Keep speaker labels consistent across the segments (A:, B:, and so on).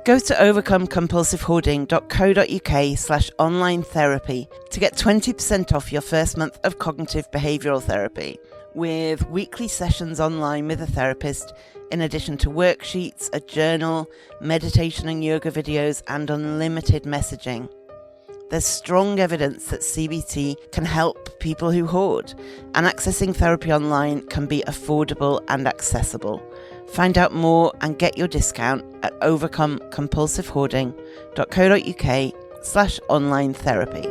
A: Go to overcomecompulsivehoarding.co.uk/online therapy to get 20% off your first month of cognitive behavioural therapy, with weekly sessions online with a therapist, in addition to worksheets, a journal, meditation and yoga videos, and unlimited messaging. There's strong evidence that CBT can help people who hoard, and accessing therapy online can be affordable and accessible. Find out more and get your discount at overcomecompulsivehoarding.co.uk/online therapy.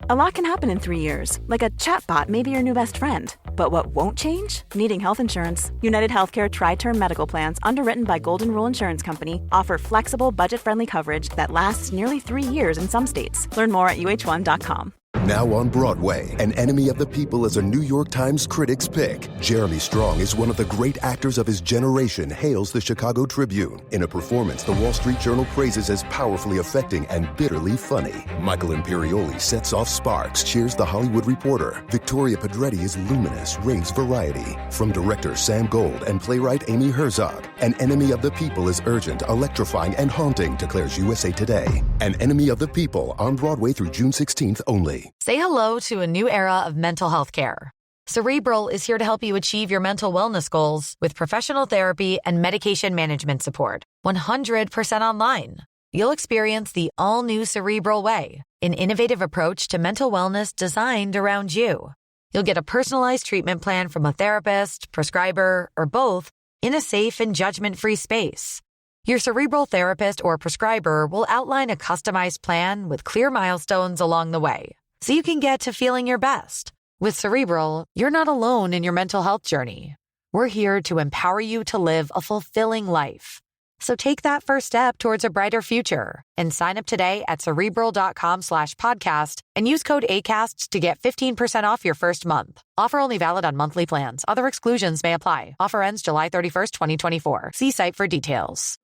B: A lot can happen in 3 years, like a chatbot may be your new best friend. But what won't change? Needing health insurance. United Healthcare Tri-Term Medical Plans, underwritten by Golden Rule Insurance Company, offer flexible, budget-friendly coverage that lasts nearly 3 years in some states. Learn more at uh1.com.
C: Now on Broadway, An Enemy of the People is a New York Times Critics' Pick. Jeremy Strong is one of the great actors of his generation, hails the Chicago Tribune. In a performance the Wall Street Journal praises as powerfully affecting and bitterly funny. Michael Imperioli sets off sparks, cheers the Hollywood Reporter. Victoria Pedretti is luminous, raves variety. From director Sam Gold and playwright Amy Herzog, An Enemy of the People is urgent, electrifying, and haunting, declares USA Today. An Enemy of the People, on Broadway through June 16th only.
D: Say hello to a new era of mental health care. Cerebral is here to help you achieve your mental wellness goals with professional therapy and medication management support. 100% online. You'll experience the all-new Cerebral Way, an innovative approach to mental wellness designed around you. You'll get a personalized treatment plan from a therapist, prescriber, or both in a safe and judgment-free space. Your Cerebral therapist or prescriber will outline a customized plan with clear milestones along the way, so you can get to feeling your best. With Cerebral, you're not alone in your mental health journey. We're here to empower you to live a fulfilling life. So take that first step towards a brighter future and sign up today at Cerebral.com/podcast and use code ACAST to get 15% off your first month. Offer only valid on monthly plans. Other exclusions may apply. Offer ends July 31st, 2024. See site for details.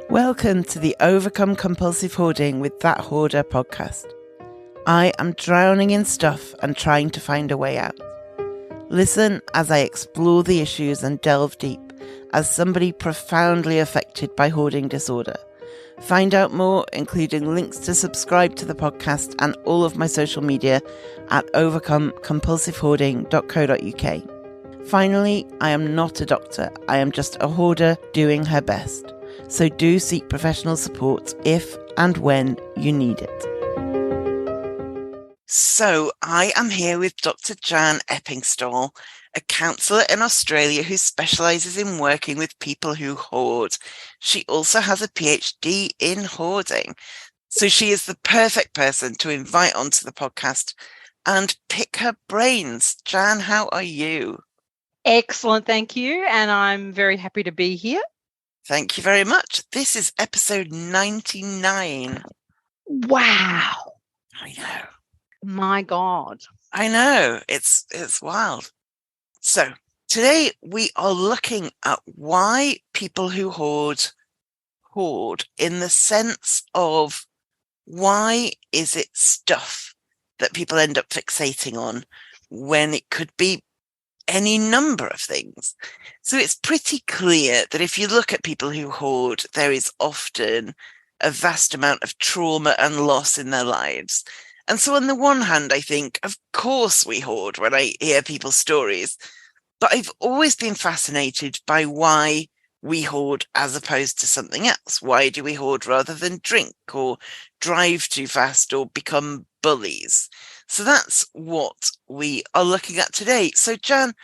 A: Welcome to the Overcome Compulsive Hoarding with That Hoarder podcast. I am drowning in stuff and trying to find a way out. Listen as I explore the issues and delve deep as somebody profoundly affected by hoarding disorder. Find out more, including links to subscribe to the podcast and all of my social media at overcomecompulsivehoarding.co.uk. Finally, I am not a doctor. I am just a hoarder doing her best. So do seek professional support if and when you need it. So I am here with Dr Jan Eppingstall, a counsellor in Australia who specialises in working with people who hoard. She also has a PhD in hoarding. So she is the perfect person to invite onto the podcast and pick her brains. Jan, how are you?
E: Excellent, thank you. And I'm very happy to be here.
A: Thank you very much. This is episode 99.
E: Wow.
A: I know.
E: My God.
A: I know. It's wild. So today we are looking at why people who hoard in the sense of why is it stuff that people end up fixating on when it could be any number of things. So it's pretty clear that if you look at people who hoard, there is often a vast amount of trauma and loss in their lives. And so on the one hand, I think, of course we hoard when I hear people's stories, but I've always been fascinated by why we hoard as opposed to something else. Why do we hoard rather than drink or drive too fast or become bullies? So that's what we are looking at today. So Jan,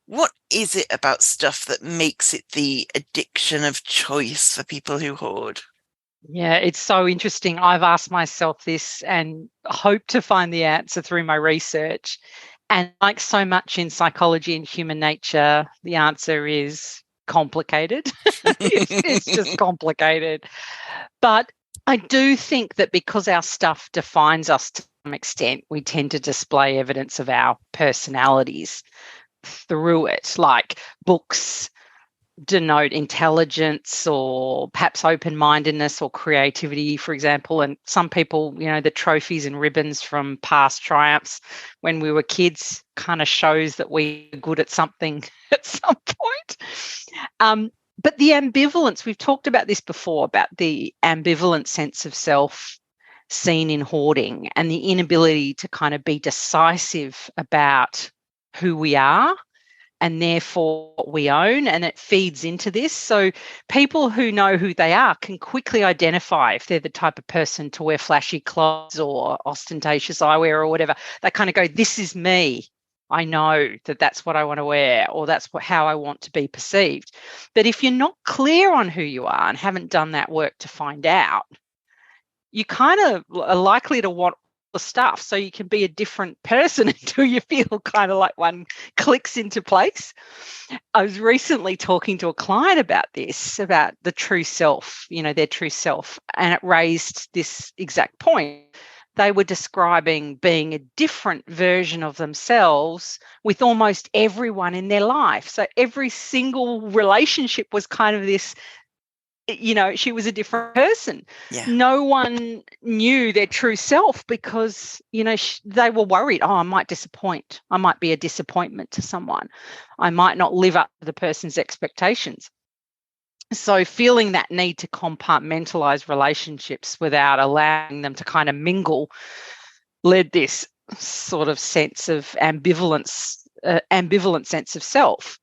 A: what is it about stuff that makes it the addiction of choice for people who hoard?
E: Yeah, it's so interesting. I've asked myself this and hope to find the answer through my research. And like so much in psychology and human nature, the answer is complicated. it's just complicated. But I do think that because our stuff defines us to some extent, we tend to display evidence of our personalities through it, like books, denote intelligence or perhaps open-mindedness or creativity, for example. And some people, the trophies and ribbons from past triumphs when we were kids kind of shows that we were good at something at some point. But the ambivalence, we've talked about this before, about the ambivalent sense of self seen in hoarding and the inability to kind of be decisive about who we are and therefore what we own, and it feeds into this. So people who know who they are can quickly identify if they're the type of person to wear flashy clothes or ostentatious eyewear or whatever. They kind of go, this is me. I know that that's what I want to wear, or that's how I want to be perceived. But if you're not clear on who you are and haven't done that work to find out, you kind of are likely to want the stuff so you can be a different person until you feel kind of like one clicks into place. I was recently talking to a client about this, about the true self, their true self, and it raised this exact point. They were describing being a different version of themselves with almost everyone in their life. So every single relationship was kind of this, she was a different person.
A: Yeah.
E: No one knew their true self because, they were worried, I might disappoint. I might be a disappointment to someone. I might not live up to the person's expectations. So feeling that need to compartmentalize relationships without allowing them to kind of mingle led this sort of sense of ambivalent sense of self.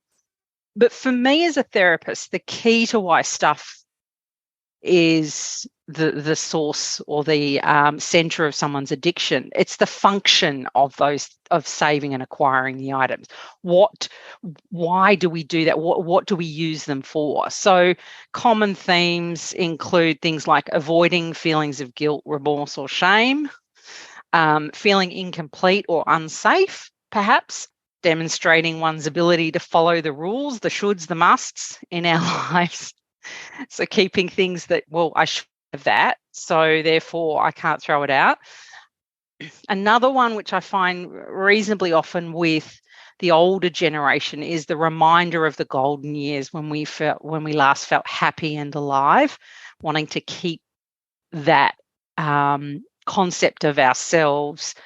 E: But for me as a therapist, the key to why stuff is the source or the center of someone's addiction. It's the function of saving and acquiring the items. Why do we do that? What do we use them for? So common themes include things like avoiding feelings of guilt, remorse, or shame, feeling incomplete or unsafe, perhaps demonstrating one's ability to follow the rules, the shoulds, the musts in our lives. So keeping things that, I should have that, so therefore I can't throw it out. Another one which I find reasonably often with the older generation is the reminder of the golden years when we last felt happy and alive, wanting to keep that concept of ourselves.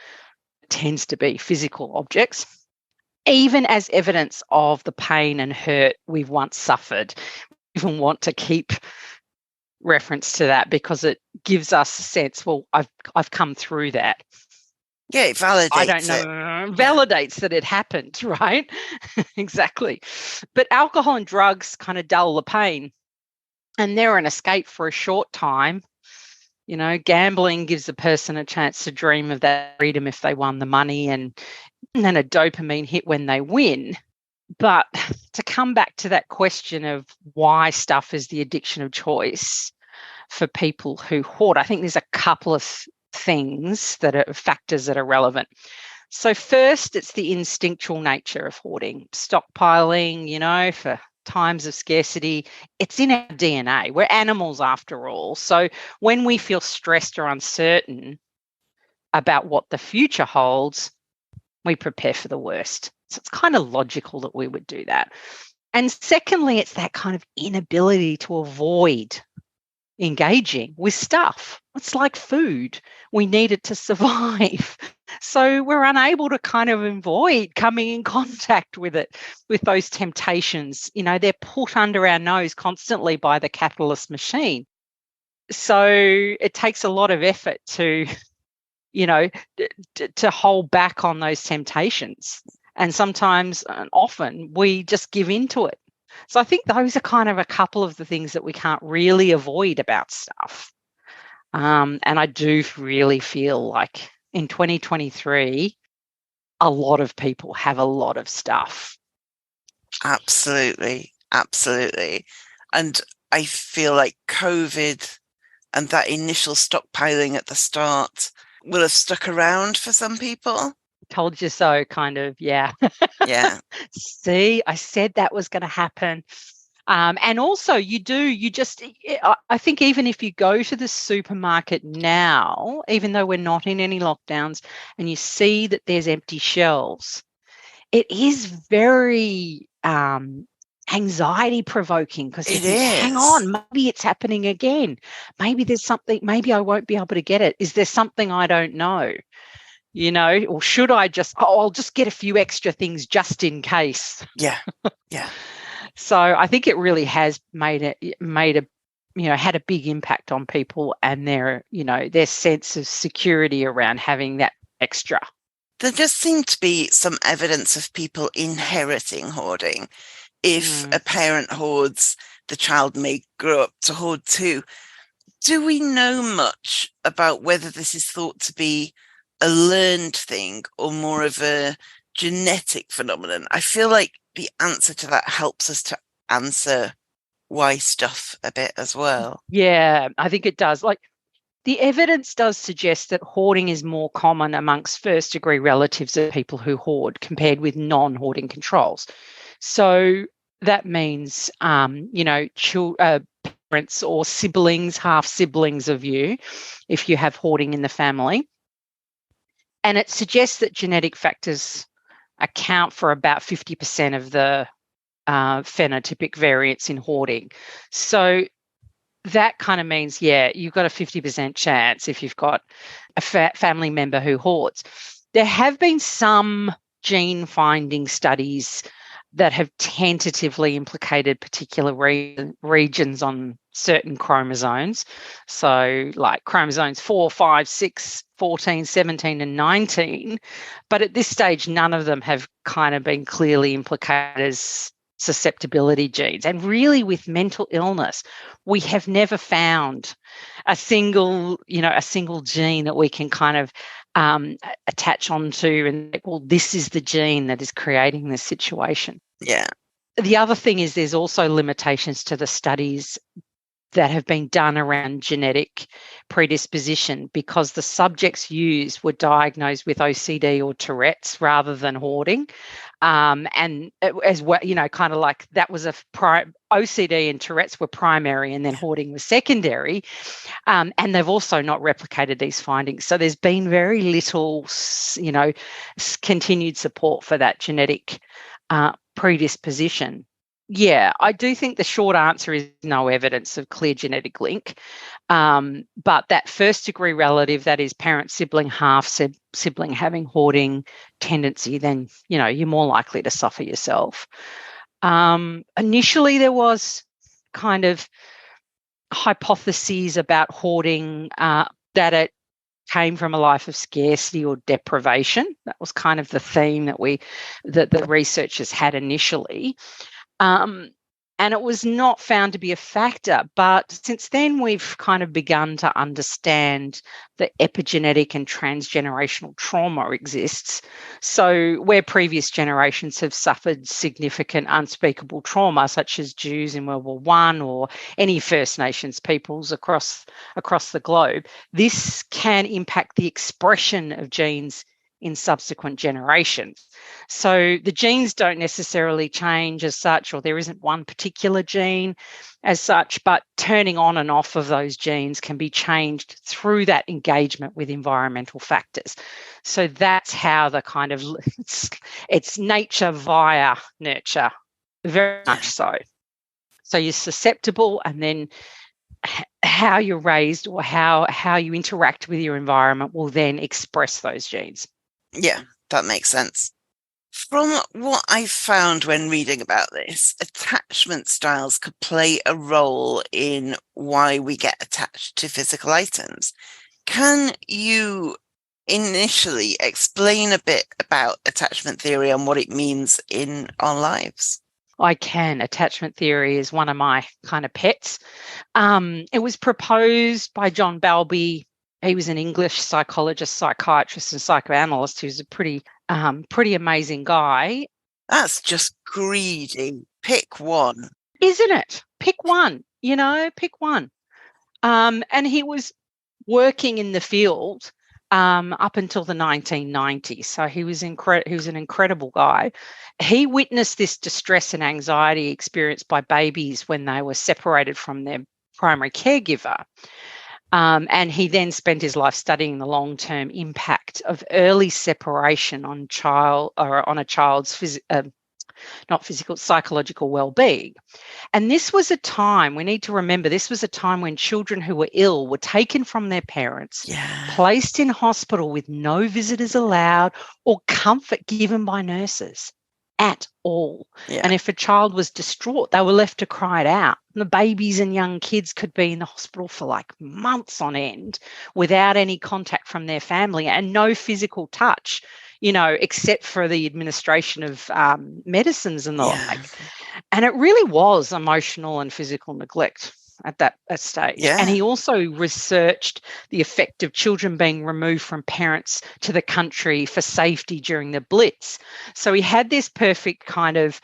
E: Tends to be physical objects, even as evidence of the pain and hurt we've once suffered. Even want to keep reference to that because it gives us a sense, I've come through that.
A: Yeah, it validates
E: I don't know, validates that it happened, right? Exactly. But alcohol and drugs kind of dull the pain, and they're an escape for a short time. Gambling gives a person a chance to dream of that freedom if they won the money, and then a dopamine hit when they win. But to come back to that question of why stuff is the addiction of choice for people who hoard, I think there's a couple of things that are factors that are relevant. So first, it's the instinctual nature of hoarding, stockpiling, for times of scarcity. It's in our DNA. We're animals after all. So when we feel stressed or uncertain about what the future holds, we prepare for the worst. So it's kind of logical that we would do that. And secondly, it's that kind of inability to avoid engaging with stuff. It's like food. We need it to survive. So we're unable to kind of avoid coming in contact with it, with those temptations. They're put under our nose constantly by the capitalist machine. So it takes a lot of effort to hold back on those temptations. And sometimes and often we just give into it. So I think those are kind of a couple of the things that we can't really avoid about stuff. And I do really feel like in 2023, a lot of people have a lot of stuff.
A: Absolutely. Absolutely. And I feel like COVID and that initial stockpiling at the start will have stuck around for some people.
E: Told you so, kind of, yeah.
A: Yeah.
E: See, I said that was going to happen. And also I think even if you go to the supermarket now, even though we're not in any lockdowns, and you see that there's empty shelves, it is very anxiety provoking, because you
A: It
E: think, hang
A: is.
E: on, maybe it's happening again. Maybe there's something, maybe I won't be able to get it. Is there something I don't know? Or should I I'll just get a few extra things just in case.
A: Yeah. Yeah.
E: So I think it really has had a big impact on people and their sense of security around having that extra.
A: There does seem to be some evidence of people inheriting hoarding. If a parent hoards, the child may grow up to hoard too. Do we know much about whether this is thought to be a learned thing or more of a genetic phenomenon? I feel like the answer to that helps us to answer why stuff a bit as well.
E: Yeah, I think it does. Like, the evidence does suggest that hoarding is more common amongst first-degree relatives of people who hoard compared with non-hoarding controls. So that means, parents or siblings, half siblings of you, if you have hoarding in the family. And it suggests that genetic factors account for about 50% of the phenotypic variance in hoarding. So that kind of means, you've got a 50% chance if you've got a family member who hoards. There have been some gene finding studies that have tentatively implicated particular regions on certain chromosomes. So like chromosomes 4, 5, 6, 14, 17 and 19. But at this stage, none of them have kind of been clearly implicated as susceptibility genes. And really with mental illness, we have never found a single gene that we can kind of attach onto and, well, this is the gene that is creating this situation.
A: Yeah.
E: The other thing is there's also limitations to the studies that have been done around genetic predisposition, because the subjects used were diagnosed with OCD or Tourette's rather than hoarding. And as well, kind of like that was OCD and Tourette's were primary and then hoarding was secondary. And they've also not replicated these findings. So there's been very little, continued support for that genetic predisposition. Yeah, I do think the short answer is no evidence of clear genetic link. But that first degree relative, that is parent, sibling, half sibling having hoarding tendency, then, you're more likely to suffer yourself. Initially, there was kind of hypotheses about hoarding that it came from a life of scarcity or deprivation. That was kind of the theme that the researchers had initially. And it was not found to be a factor. But since then, we've kind of begun to understand that epigenetic and transgenerational trauma exists. So where previous generations have suffered significant unspeakable trauma, such as Jews in World War I or any First Nations peoples across the globe, this can impact the expression of genes in subsequent generations. So the genes don't necessarily change as such, or there isn't one particular gene as such, but turning on and off of those genes can be changed through that engagement with environmental factors. So that's how the kind of, it's nature via nurture, very much so. So you're susceptible, and then how you're raised or how you interact with your environment will then express those genes.
A: Yeah, that makes sense. From what I found when reading about this, attachment styles could play a role in why we get attached to physical items. Can you initially explain a bit about attachment theory and what it means in our lives?
E: I can. Attachment theory is one of my kind of pets. It was proposed by John Bowlby. He was an English psychologist, psychiatrist, and psychoanalyst who's a pretty amazing guy.
A: That's just greedy. Pick one.
E: Isn't it? Pick one, pick one. And he was working in the field up until the 1990s. So he was an incredible guy. He witnessed this distress and anxiety experienced by babies when they were separated from their primary caregiver. And he then spent his life studying the long-term impact of early separation on a child's not physical, psychological well-being. And this was a time, we need to remember, this was a time when children who were ill were taken from their parents, placed in hospital with no visitors allowed or comfort given by nurses at all. And if a child was distraught, they were left to cry it out. The babies and young kids could be in the hospital for like months on end without any contact from their family and no physical touch, you know, except for the administration of medicines and the like. And it really was emotional and physical neglect at that stage. And he also researched the effect of children being removed from parents to the country for safety during the Blitz. So he had this perfect kind of,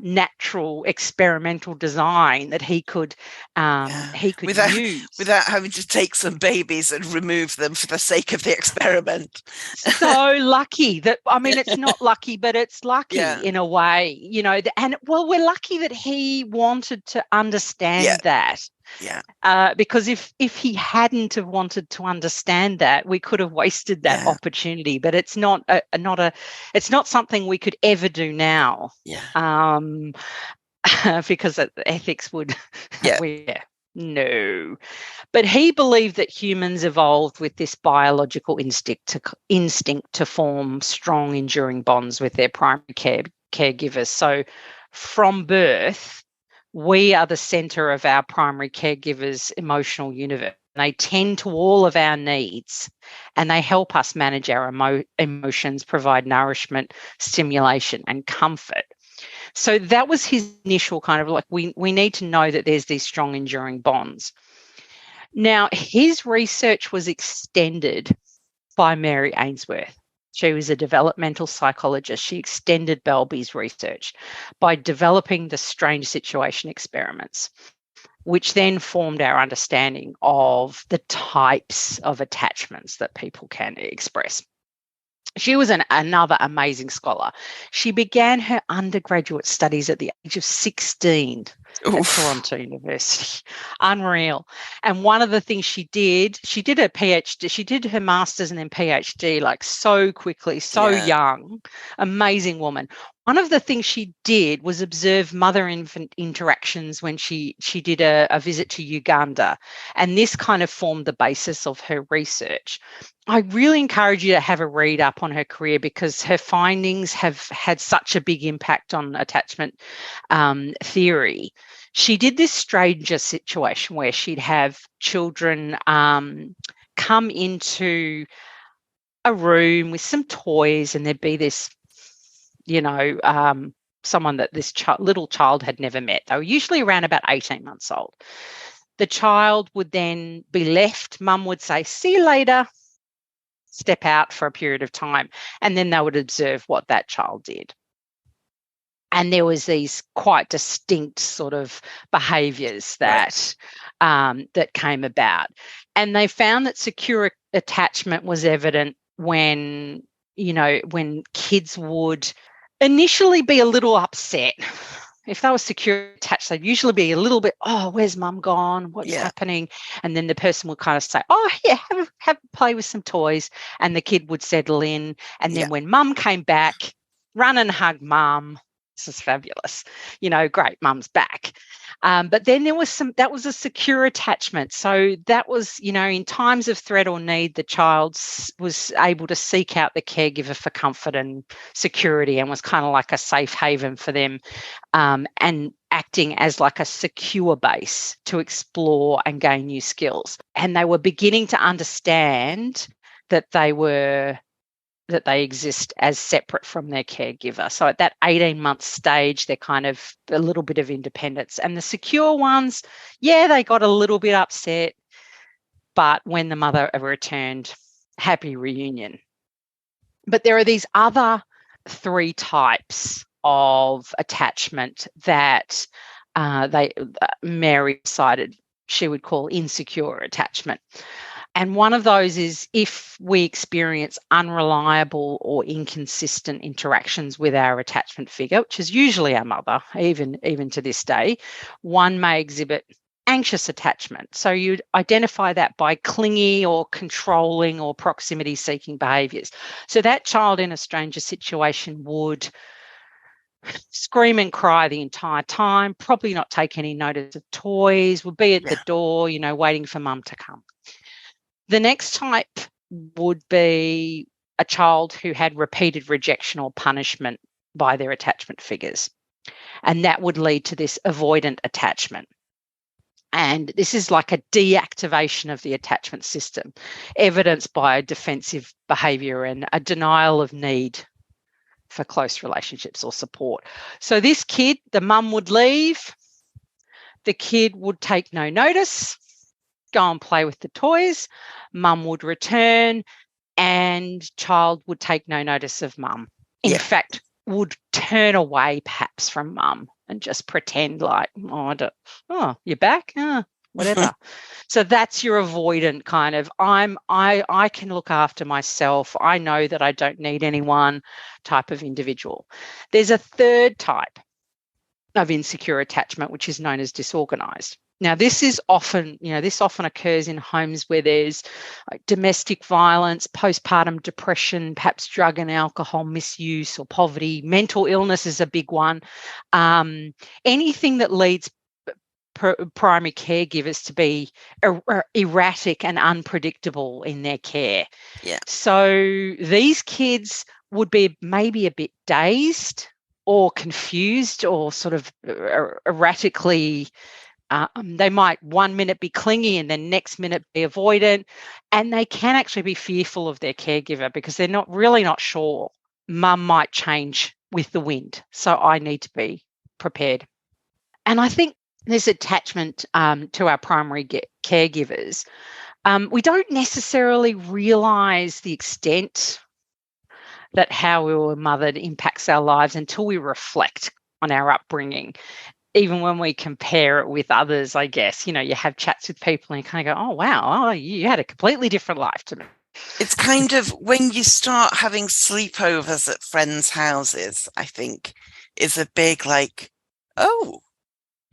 E: natural experimental design that he could use
A: without having to take some babies and remove them for the sake of the experiment.
E: So lucky that, I mean, it's not lucky, but it's lucky in a way, you know, and well, we're lucky that he wanted to understand that. Because if he hadn't have wanted to understand that, we could have wasted that opportunity. But it's not it's not something we could ever do now. Because ethics would no. But he believed that humans evolved with this biological instinct to form strong, enduring bonds with their primary caregivers. So from birth, we are the centre of our primary caregiver's emotional universe. They tend to all of our needs and they help us manage our emotions, provide nourishment, stimulation and comfort. So that was his initial kind of like, we need to know that there's these strong, enduring bonds. Now, his research was extended by Mary Ainsworth. She was a developmental psychologist. She extended Bowlby's research by developing the strange situation experiments, which then formed our understanding of the types of attachments that people can express. She was another amazing scholar. She began her undergraduate studies at the age of 16 at Toronto University. Unreal. And one of the things she did a PhD, she did her master's and then PhD like so quickly, so young, amazing woman. One of the things she did was observe mother-infant interactions when she did a visit to Uganda. And this kind of formed the basis of her research. I really encourage you to have a read up on her career because her findings have had such a big impact on attachment theory. She did this stranger situation where she'd have children come into a room with some toys and there'd be this, someone that this little child had never met. They were usually around about 18 months old. The child would then be left. Mum would say, "See you later," step out for a period of time, and then they would observe what that child did. And there was these quite distinct sort of behaviours that came about. And they found that secure attachment was evident when kids would initially be a little upset. If they were secure attached, they'd usually be a little bit, "Oh, where's mum gone? What's happening?" And then the person would kind of say, "Oh, yeah, have a play with some toys." And the kid would settle in. And then when mum came back, run and hug mum. This is fabulous. Great, mum's back. But then there was that was a secure attachment. So that was, in times of threat or need, the child was able to seek out the caregiver for comfort and security and was kind of like a safe haven for them, and acting as like a secure base to explore and gain new skills. And they were beginning to understand that they exist as separate from their caregiver. So at that 18-month stage, they're kind of a little bit of independence. And the secure ones, they got a little bit upset, but when the mother returned, happy reunion. But there are these other 3 types of attachment that Mary decided she would call insecure attachment. And one of those is if we experience unreliable or inconsistent interactions with our attachment figure, which is usually our mother, even to this day. One may exhibit anxious attachment. So you'd identify that by clingy or controlling or proximity-seeking behaviours. So that child in a stranger situation would scream and cry the entire time, probably not take any notice of toys, would be at the door, waiting for mum to come. The next type would be a child who had repeated rejection or punishment by their attachment figures. And that would lead to this avoidant attachment. And this is like a deactivation of the attachment system, evidenced by a defensive behaviour and a denial of need for close relationships or support. So this kid, the mum would leave, the kid would take no notice, go and play with the toys, mum would return, and child would take no notice of mum. In fact, would turn away perhaps from mum and just pretend like, you're back? Whatever. So that's your avoidant kind of, I can look after myself. I know that I don't need anyone type of individual. There's a third type of insecure attachment, which is known as disorganized. Now, this is often, this often occurs in homes where there's domestic violence, postpartum depression, perhaps drug and alcohol misuse or poverty. Mental illness is a big one. Anything that leads primary caregivers to be erratic and unpredictable in their care.
A: Yeah.
E: So these kids would be maybe a bit dazed or confused or sort of erratically. They might 1 minute be clingy and then next minute be avoidant, and they can actually be fearful of their caregiver because they're not sure. Mum might change with the wind, so I need to be prepared. And I think this attachment to our primary caregivers, we don't necessarily realise the extent that how we were mothered impacts our lives until we reflect on our upbringing. Even when we compare it with others, I guess, you have chats with people and you kind of go, oh, wow, you had a completely different life to me.
A: It's kind of when you start having sleepovers at friends' houses, I think, is a big like, oh,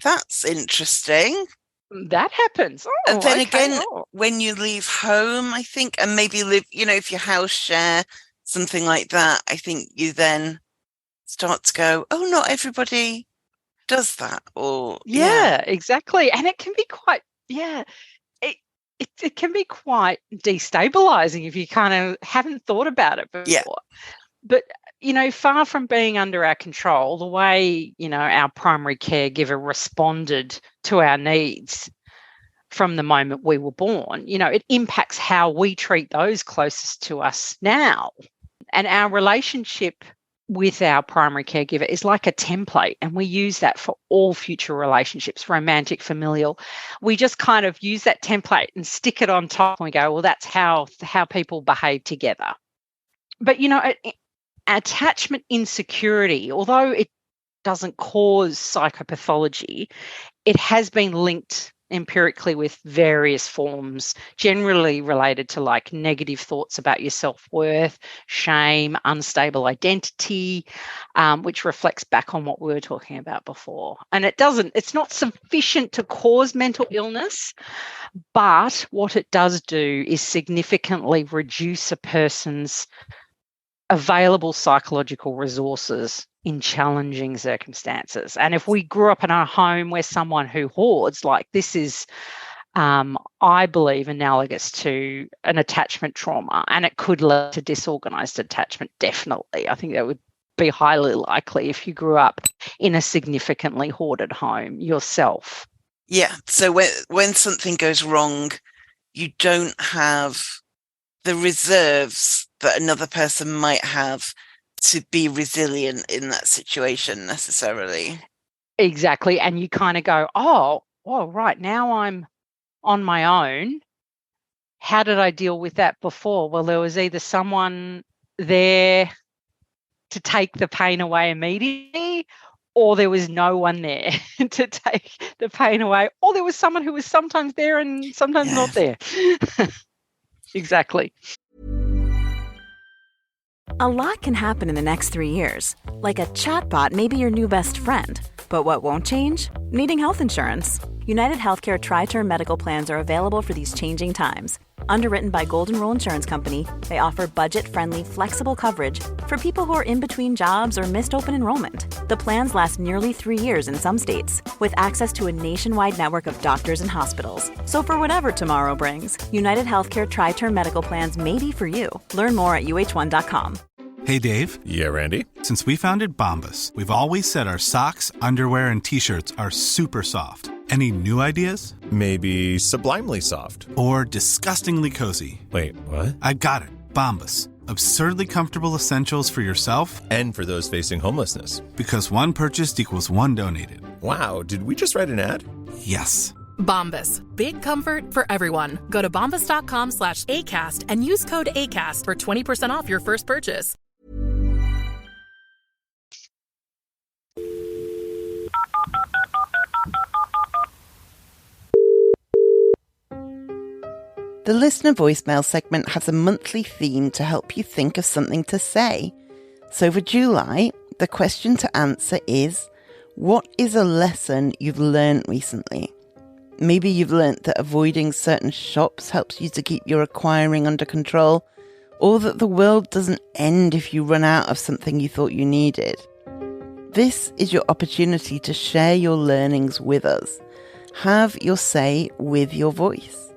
A: that's interesting.
E: That happens.
A: And then again, when you leave home, I think, and maybe live, if you house share, something like that, I think you then start to go, oh, not everybody does that. Or
E: exactly. And it can be quite, it can be quite destabilizing if you kind of haven't thought about it before.
A: Yeah.
E: But, far from being under our control, the way, our primary caregiver responded to our needs from the moment we were born, it impacts how we treat those closest to us now. And our relationship with our primary caregiver is like a template, and we use that for all future relationships, romantic, familial. We just kind of use that template and stick it on top and we go, well, that's how people behave together. But, attachment insecurity, although it doesn't cause psychopathology, it has been linked empirically with various forms, generally related to like negative thoughts about your self-worth, shame, unstable identity, which reflects back on what we were talking about before. And it's not sufficient to cause mental illness, but what it does do is significantly reduce a person's available psychological resources in challenging circumstances. And if we grew up in a home where someone who hoards, like this is, I believe, analogous to an attachment trauma, and it could lead to disorganized attachment, definitely. I think that would be highly likely if you grew up in a significantly hoarded home yourself.
A: Yeah. So when something goes wrong, you don't have the reserves that another person might have to be resilient in that situation necessarily.
E: Exactly. And you kind of go, oh, right, now I'm on my own. How did I deal with that before? Well, there was either someone there to take the pain away immediately, or there was no one there to take the pain away, or there was someone who was sometimes there and sometimes not there. Exactly.
B: A lot can happen in the next 3 years. Like a chatbot may be your new best friend. But what won't change? Needing health insurance. United Healthcare Tri-Term Medical Plans are available for these changing times. Underwritten by Golden Rule Insurance Company, they offer budget-friendly, flexible coverage for people who are in between jobs or missed open enrollment. The plans last nearly 3 years in some states, with access to a nationwide network of doctors and hospitals. So for whatever tomorrow brings, United Healthcare Tri-Term Medical Plans may be for you. Learn more at uh1.com.
F: Hey, Dave.
G: Yeah, Randy.
F: Since we founded Bombas, we've always said our socks, underwear, and T-shirts are super soft. Any new ideas?
G: Maybe sublimely soft.
F: Or disgustingly cozy.
G: Wait, what?
F: I got it. Bombas. Absurdly comfortable essentials for yourself
G: and for those facing homelessness.
F: Because one purchased equals one donated.
G: Wow, did we just write an ad?
F: Yes.
H: Bombas. Big comfort for everyone. Go to bombas.com/ACAST and use code ACAST for 20% off your first purchase.
A: The listener voicemail segment has a monthly theme to help you think of something to say. So for July, the question to answer is, what is a lesson you've learned recently? Maybe you've learnt that avoiding certain shops helps you to keep your acquiring under control, or that the world doesn't end if you run out of something you thought you needed. This is your opportunity to share your learnings with us. Have your say with your voice.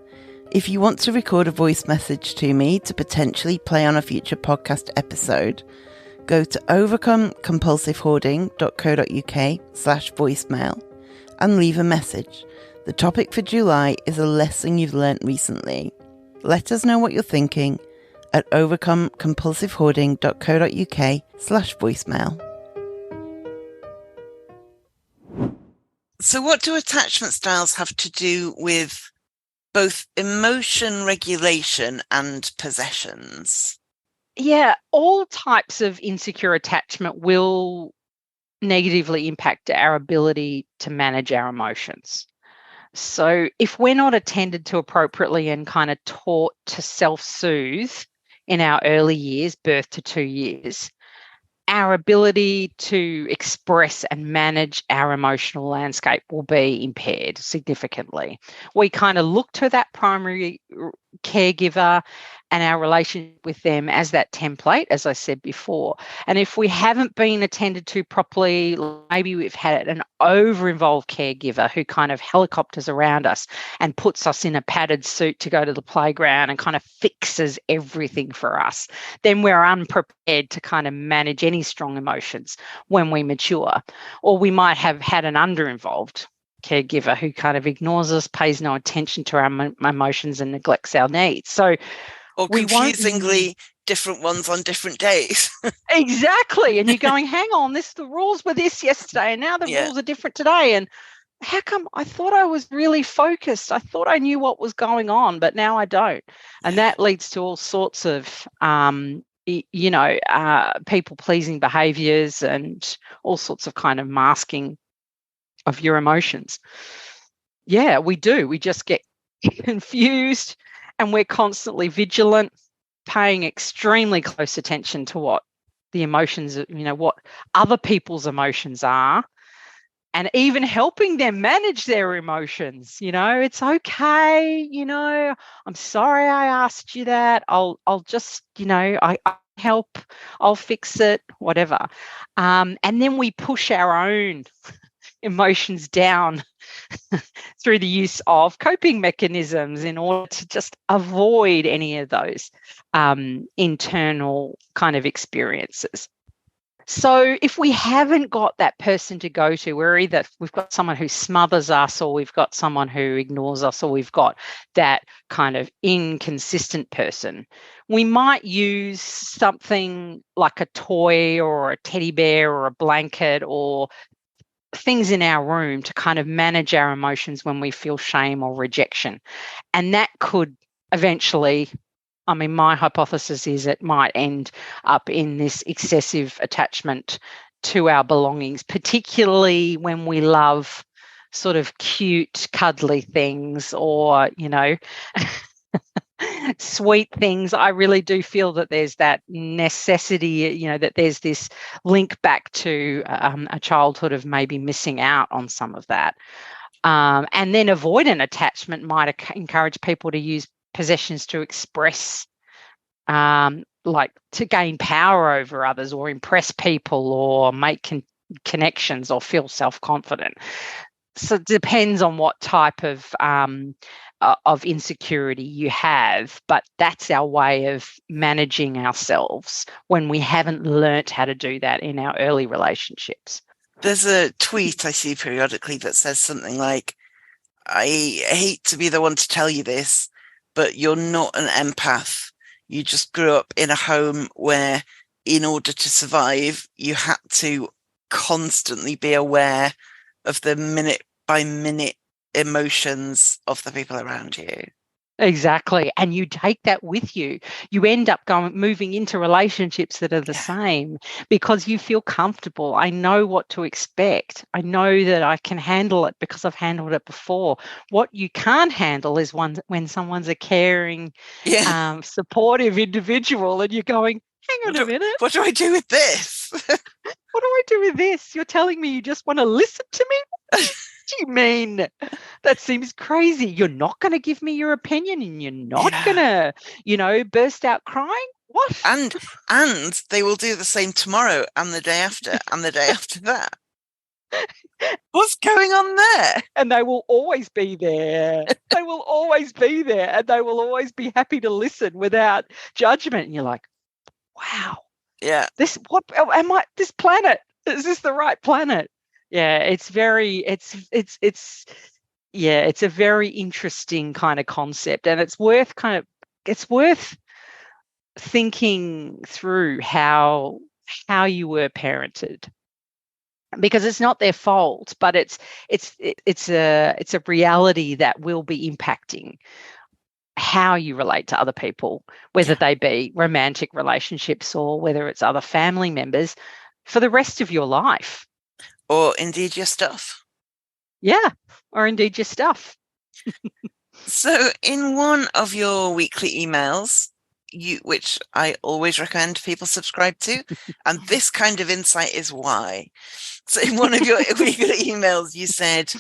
A: If you want to record a voice message to me to potentially play on a future podcast episode, go to overcomecompulsivehoarding.co.uk/voicemail and leave a message. The topic for July is a lesson you've learnt recently. Let us know what you're thinking at overcomecompulsivehoarding.co.uk/voicemail. So what do attachment styles have to do with both emotion regulation and possessions?
E: Yeah, all types of insecure attachment will negatively impact our ability to manage our emotions. So if we're not attended to appropriately and kind of taught to self-soothe in our early years, birth to 2 years, our ability to express and manage our emotional landscape will be impaired significantly. We kind of look to that primary caregiver and our relationship with them as that template, as I said before. And if we haven't been attended to properly, maybe we've had an over-involved caregiver who kind of helicopters around us and puts us in a padded suit to go to the playground and kind of fixes everything for us, then we're unprepared to kind of manage any strong emotions when we mature. Or we might have had an under-involved caregiver who kind of ignores us, pays no attention to our emotions and neglects our needs. So,
A: or confusingly different ones on different days.
E: Exactly. And you're going, hang on, the rules were this yesterday and now the rules are different today. And how come I thought I was really focused? I thought I knew what was going on, but now I don't. And that leads to all sorts of, people-pleasing behaviours and all sorts of kind of masking of your emotions. Yeah, we do. We just get confused and we're constantly vigilant, paying extremely close attention to what the emotions, what other people's emotions are, and even helping them manage their emotions. It's okay. I'm sorry I asked you that. I'll just, I help, I'll fix it, whatever. And then we push our own emotions down through the use of coping mechanisms in order to just avoid any of those internal kind of experiences. So if we haven't got that person to go to, we've got someone who smothers us, or we've got someone who ignores us, or we've got that kind of inconsistent person, we might use something like a toy or a teddy bear or a blanket or things in our room to kind of manage our emotions when we feel shame or rejection. And that could eventually, my hypothesis is it might end up in this excessive attachment to our belongings, particularly when we love sort of cute, cuddly things, or, sweet things. I really do feel that there's that necessity, that there's this link back to a childhood of maybe missing out on some of that. And then avoidant attachment might encourage people to use possessions to express, like to gain power over others or impress people or make connections or feel self-confident. So it depends on what type of insecurity you have, but that's our way of managing ourselves when we haven't learnt how to do that in our early relationships.
A: There's a tweet I see periodically that says something like, I hate to be the one to tell you this, but you're not an empath. You just grew up in a home where, in order to survive, you had to constantly be aware of the minute by minute emotions of the people around you.
E: Exactly. And you take that with you. You end up moving into relationships that are the same because you feel comfortable. I know what to expect. I know that I can handle it because I've handled it before. What you can't handle is when someone's a caring, supportive individual and you're going, hang on a minute.
A: What do I do with this?
E: What do I do with this? You're telling me you just want to listen to me? What do you mean? That seems crazy. You're not going to give me your opinion and you're not going to, burst out crying? What?
A: And they will do the same tomorrow and the day after and the day after that. What's going on there?
E: And they will always be there. They will always be there and they will always be happy to listen without judgment. And you're like, wow.
A: Yeah.
E: This planet? Is this the right planet? Yeah, it's a very interesting kind of concept, and it's worth thinking through how you were parented, because it's not their fault, but it's a reality that will be impacting how you relate to other people, whether they be romantic relationships or whether it's other family members for the rest of your life.
A: Or indeed your stuff.
E: Yeah, or indeed your stuff.
A: So in one of your weekly emails, which I always recommend people subscribe to, and this kind of insight is why. So in one of your weekly emails, you said,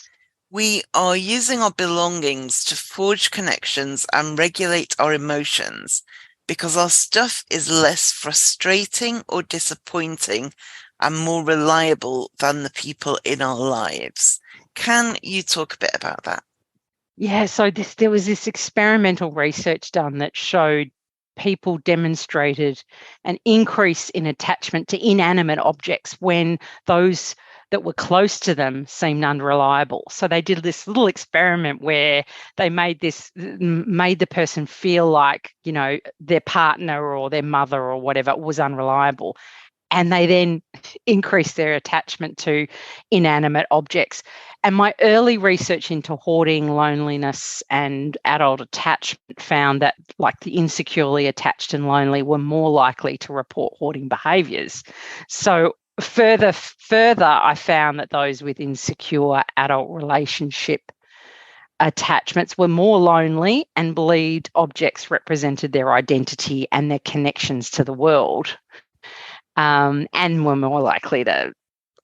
A: we are using our belongings to forge connections and regulate our emotions because our stuff is less frustrating or disappointing and more reliable than the people in our lives. Can you talk a bit about that?
E: Yeah, so there was this experimental research done that showed people demonstrated an increase in attachment to inanimate objects when those that were close to them seemed unreliable. So they did this little experiment where they made the person feel like, their partner or their mother or whatever was unreliable. And they then increased their attachment to inanimate objects. And my early research into hoarding, loneliness, and adult attachment found that, like, the insecurely attached and lonely were more likely to report hoarding behaviours. So further, I found that those with insecure adult relationship attachments were more lonely and believed objects represented their identity and their connections to the world. And were more likely to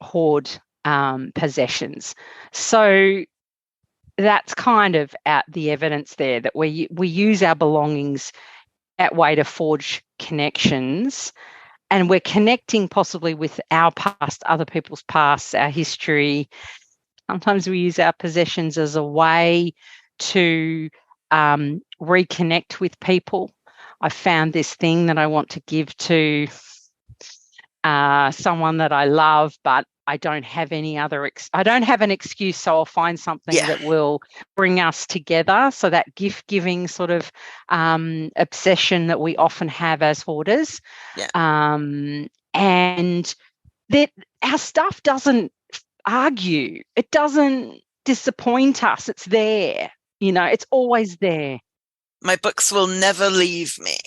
E: hoard possessions. So that's kind of the evidence there that we use our belongings that way to forge connections, and we're connecting possibly with our past, other people's past, our history. Sometimes we use our possessions as a way to reconnect with people. I found this thing that I want to give to someone that I love, but I don't have any other, I don't have an excuse, so I'll find something that will bring us together. So that gift-giving sort of obsession that we often have as hoarders. And that our stuff doesn't argue. It doesn't disappoint us. It's there. It's always there.
A: My books will never leave me.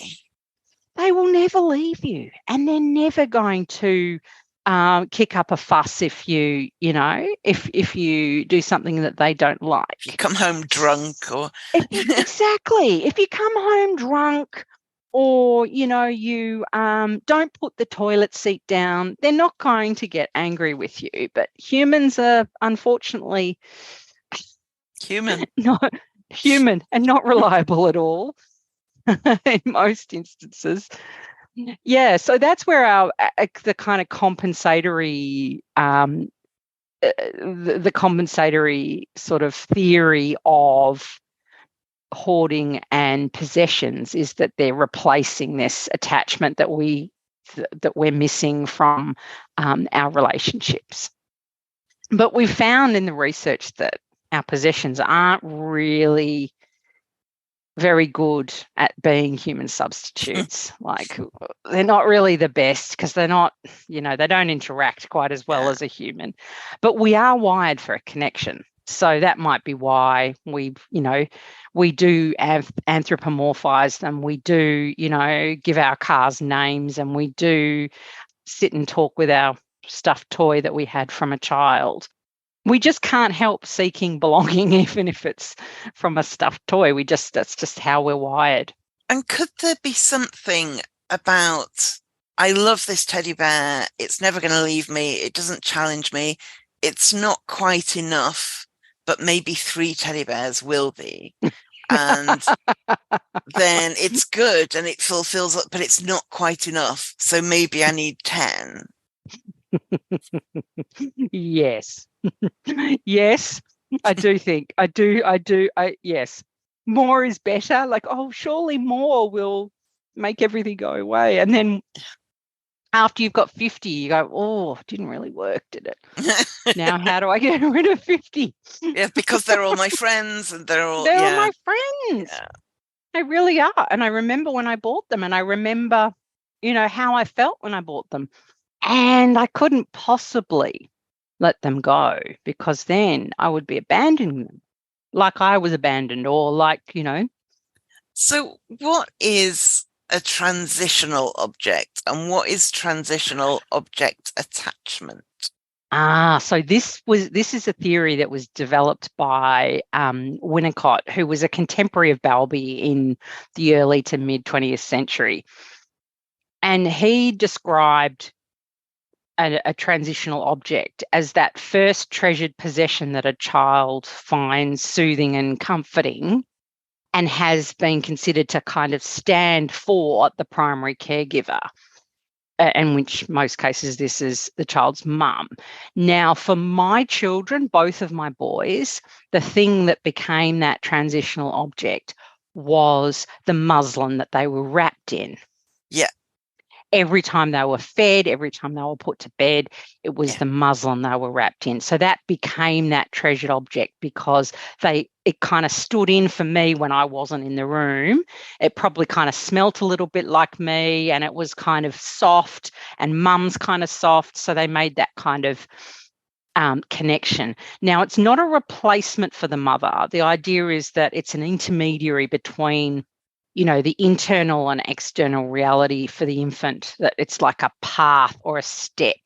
E: They will never leave you, and they're never going to kick up a fuss if you do something that they don't like.
A: If you come home drunk or...
E: Exactly. If you come home drunk or, you don't put the toilet seat down, they're not going to get angry with you. But humans are unfortunately not human and not reliable at all in most instances. Yeah, so that's where the kind of compensatory the compensatory sort of theory of hoarding and possessions is that they're replacing this attachment that we're missing from our relationships. But we've found in the research that our possessions aren't really very good at being human substitutes. Like, they're not really the best because they're not, they don't interact quite as well as a human. But we are wired for a connection. So that might be why we do anthropomorphize them. We do, give our cars names, and we do sit and talk with our stuffed toy that we had from a child. We just can't help seeking belonging, even if it's from a stuffed toy. That's just how we're wired.
A: And could there be something about, I love this teddy bear, it's never going to leave me, it doesn't challenge me, it's not quite enough, but maybe 3 teddy bears will be. And then it's good and it fulfills it, but it's not quite enough. So maybe I need 10.
E: Yes. Yes, I do think. Yes. More is better. Like, surely more will make everything go away. And then after you've got 50, you go, didn't really work, did it? Now, how do I get rid of 50?
A: Yeah, because they're all my friends and they're all
E: my friends. Yeah. They really are. And I remember when I bought them, and I remember, how I felt when I bought them. And I couldn't possibly let them go, because then I would be abandoning them like I was abandoned, or like,
A: So what is a transitional object, and what is transitional object attachment?
E: So this is a theory that was developed by Winnicott, who was a contemporary of Bowlby in the early to mid 20th century. And he described a transitional object as that first treasured possession that a child finds soothing and comforting, and has been considered to kind of stand for the primary caregiver, in which most cases this is the child's mum. Now, for my children, both of my boys, the thing that became that transitional object was the muslin that they were wrapped in.
A: Yeah.
E: Every time they were fed, every time they were put to bed, it was the muslin they were wrapped in. So that became that treasured object, because it kind of stood in for me when I wasn't in the room. It probably kind of smelt a little bit like me, and it was kind of soft, and mum's kind of soft. So they made that kind of connection. Now, it's not a replacement for the mother. The idea is that it's an intermediary between the internal and external reality for the infant, that it's like a path or a step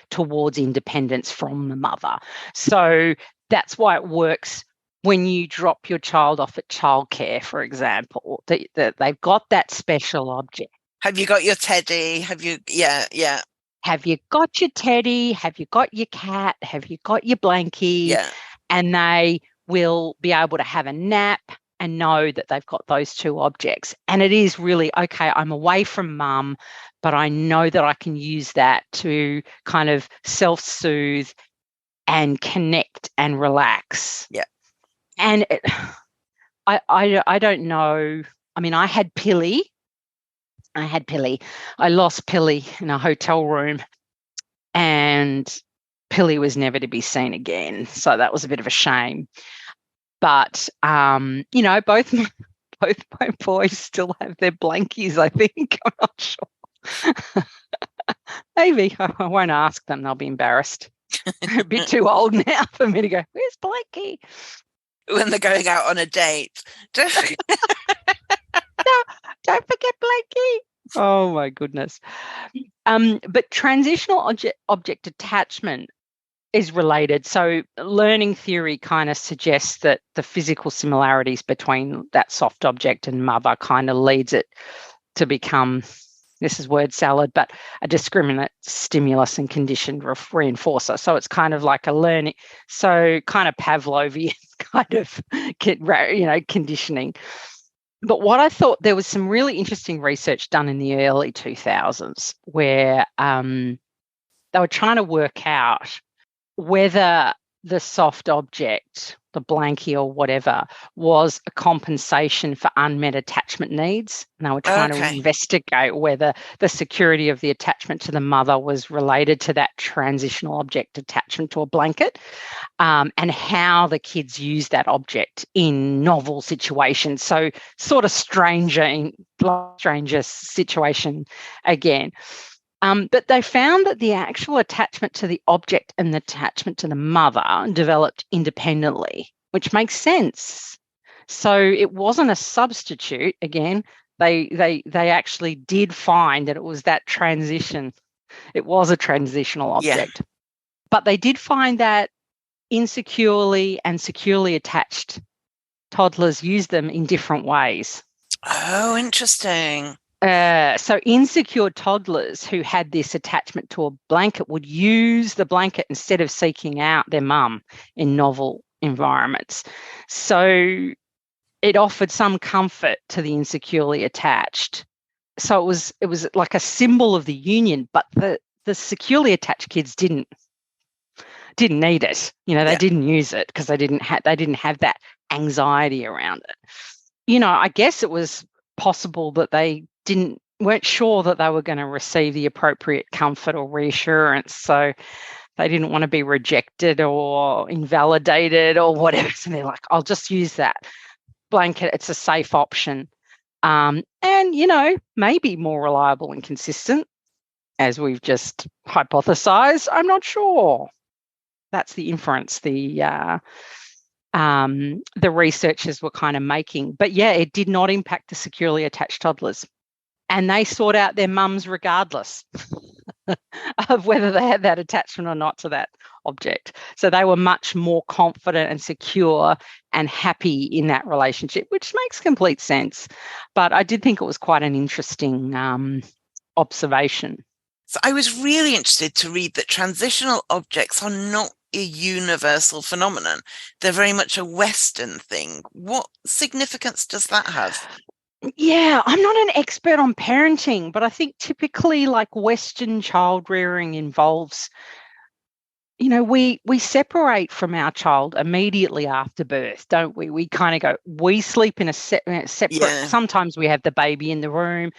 E: towards independence from the mother. So that's why it works when you drop your child off at childcare, for example, that they've got that special object.
A: Have you got your teddy? Have you, yeah.
E: Have you got your teddy? Have you got your cat? Have you got your blankie?
A: Yeah.
E: And they will be able to have a nap and know that they've got those 2 objects. And it is really, okay, I'm away from mum, but I know that I can use that to kind of self-soothe and connect and relax.
A: Yeah.
E: And I don't know. I mean, I had Pilly. I lost Pilly in a hotel room, and Pilly was never to be seen again. So that was a bit of a shame. But, both my boys still have their blankies, I think. I'm not sure. Maybe. I won't ask them. They'll be embarrassed. They're a bit too old now for me to go, where's Blankie?
A: When they're going out on a date.
E: No, don't forget Blankie. Oh my goodness. But transitional object attachment is related. So learning theory kind of suggests that the physical similarities between that soft object and mother kind of leads it to become, this is word salad, but a discriminate stimulus and conditioned reinforcer. So it's kind of like a learning, so kind of Pavlovian kind of, conditioning. But what I thought, there was some really interesting research done in the early 2000s where they were trying to work out whether the soft object, the blankie or whatever, was a compensation for unmet attachment needs. And they were trying to investigate whether the security of the attachment to the mother was related to that transitional object attachment to a blanket, and how the kids use that object in novel situations. So sort of stranger situation again. But they found that the actual attachment to the object and the attachment to the mother developed independently, which makes sense. So it wasn't a substitute. Again, they actually did find that it was that transition. It was a transitional object. Yeah. But they did find that insecurely and securely attached toddlers use them in different ways.
A: Oh, interesting.
E: So insecure toddlers who had this attachment to a blanket would use the blanket instead of seeking out their mum in novel environments. So it offered some comfort to the insecurely attached. So it was like a symbol of the union, but the securely attached kids didn't need it. They didn't use it because they didn't have that anxiety around it. I guess it was possible that they weren't sure that they were going to receive the appropriate comfort or reassurance. So they didn't want to be rejected or invalidated or whatever. So they're like, I'll just use that blanket. It's a safe option. And, maybe more reliable and consistent, as we've just hypothesized. I'm not sure. That's the inference the researchers were kind of making. But yeah, it did not impact the securely attached toddlers. And they sought out their mums regardless of whether they had that attachment or not to that object. So they were much more confident and secure and happy in that relationship, which makes complete sense. But I did think it was quite an interesting observation.
A: So I was really interested to read that transitional objects are not a universal phenomenon. They're very much a Western thing. What significance does that have?
E: Yeah, I'm not an expert on parenting, but I think typically like Western child rearing involves, we separate from our child immediately after birth, don't we? We kind of go, we sleep in a separate, Sometimes we have the baby in the room.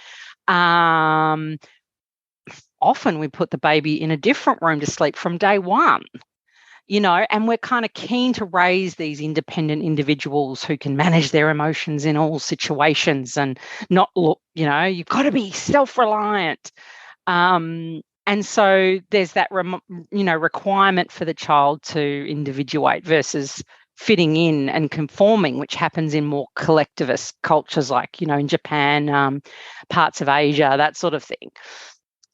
E: Often we put the baby in a different room to sleep from day one. And we're kind of keen to raise these independent individuals who can manage their emotions in all situations and not look, you've got to be self-reliant. And so there's that, requirement for the child to individuate versus fitting in and conforming, which happens in more collectivist cultures like, in Japan, parts of Asia, that sort of thing.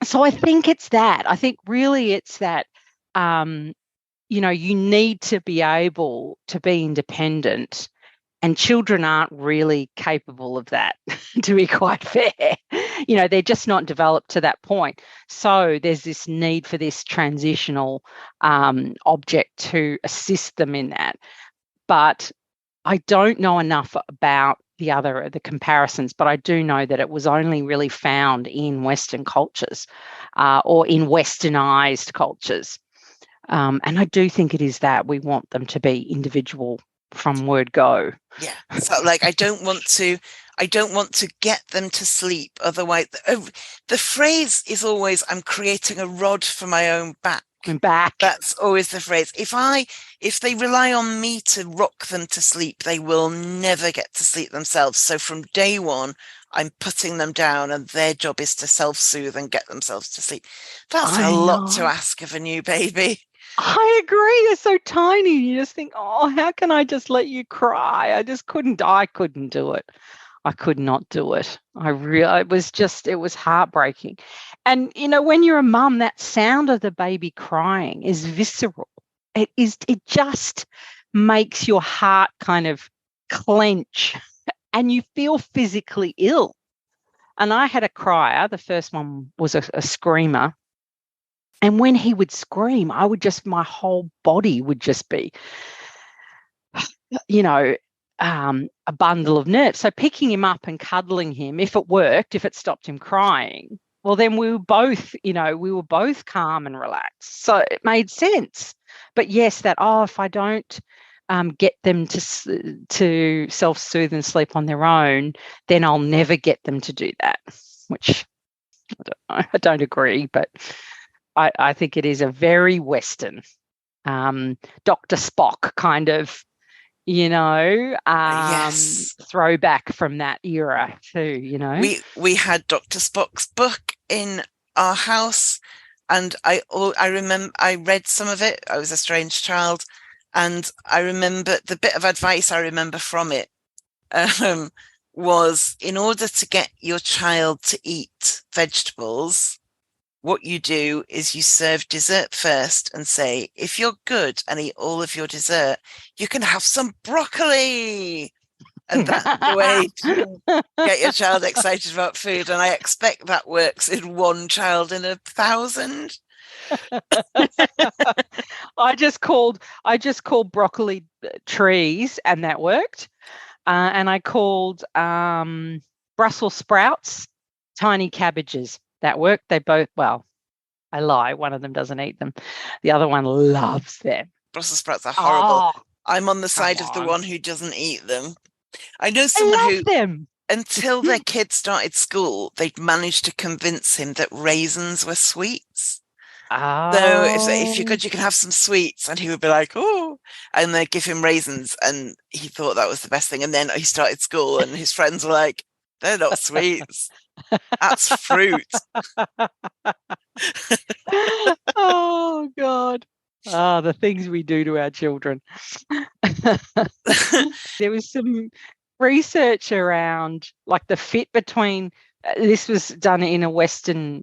E: So I think it's that. I think really it's that, you need to be able to be independent, and children aren't really capable of that, to be quite fair. They're just not developed to that point. So there's this need for this transitional object to assist them in that. But I don't know enough about the comparisons, but I do know that it was only really found in Western cultures or in Westernized cultures. And I do think it is that we want them to be individual from word go.
A: Yeah. So I don't want to get them to sleep. Otherwise, the phrase is always, I'm creating a rod for my own back. That's always the phrase. If they rely on me to rock them to sleep, they will never get to sleep themselves. So from day one, I'm putting them down and their job is to self-soothe and get themselves to sleep. That's a lot to ask of a new baby.
E: I agree. They're so tiny. You just think, oh, how can I just let you cry? I couldn't do it. I could not do it. It was heartbreaking. And, when you're a mum, that sound of the baby crying is visceral. It just makes your heart kind of clench and you feel physically ill. And I had a crier. The first one was a screamer. And when he would scream, my whole body would just be, a bundle of nerves. So picking him up and cuddling him, if it worked, if it stopped him crying, well, then we were both calm and relaxed. So it made sense. But yes, if I don't get them to self-soothe and sleep on their own, then I'll never get them to do that, which I don't know. I don't agree, but I think it is a very Western Dr. Spock kind of,
A: Yes.
E: throwback from that era too,
A: We had Dr. Spock's book in our house, and I remember I read some of it. I was a strange child, and I remember the bit of advice I remember from it was, in order to get your child to eat vegetables, what you do is you serve dessert first and say, if you're good and eat all of your dessert, you can have some broccoli. And that's the way to get your child excited about food. And I expect that works in one child in 1,000.
E: I just called broccoli trees, and that worked. And I called Brussels sprouts tiny cabbages. That worked. They both, well, I lie. One of them doesn't eat them. The other one loves them.
A: Brussels sprouts are horrible.
E: Oh,
A: I'm on the side of the one who doesn't eat them. I know
E: I
A: someone
E: love
A: who,
E: them.
A: until their kid started school, they'd managed to convince him that raisins were sweets.
E: Oh.
A: So if you're good, you can have some sweets. And he would be like, oh, and they'd give him raisins. And he thought that was the best thing. And then he started school and his friends were like, they're not sweets. That's fruit.
E: Oh, God. Oh, the things we do to our children. There was some research around like the fit between, this was done in a Western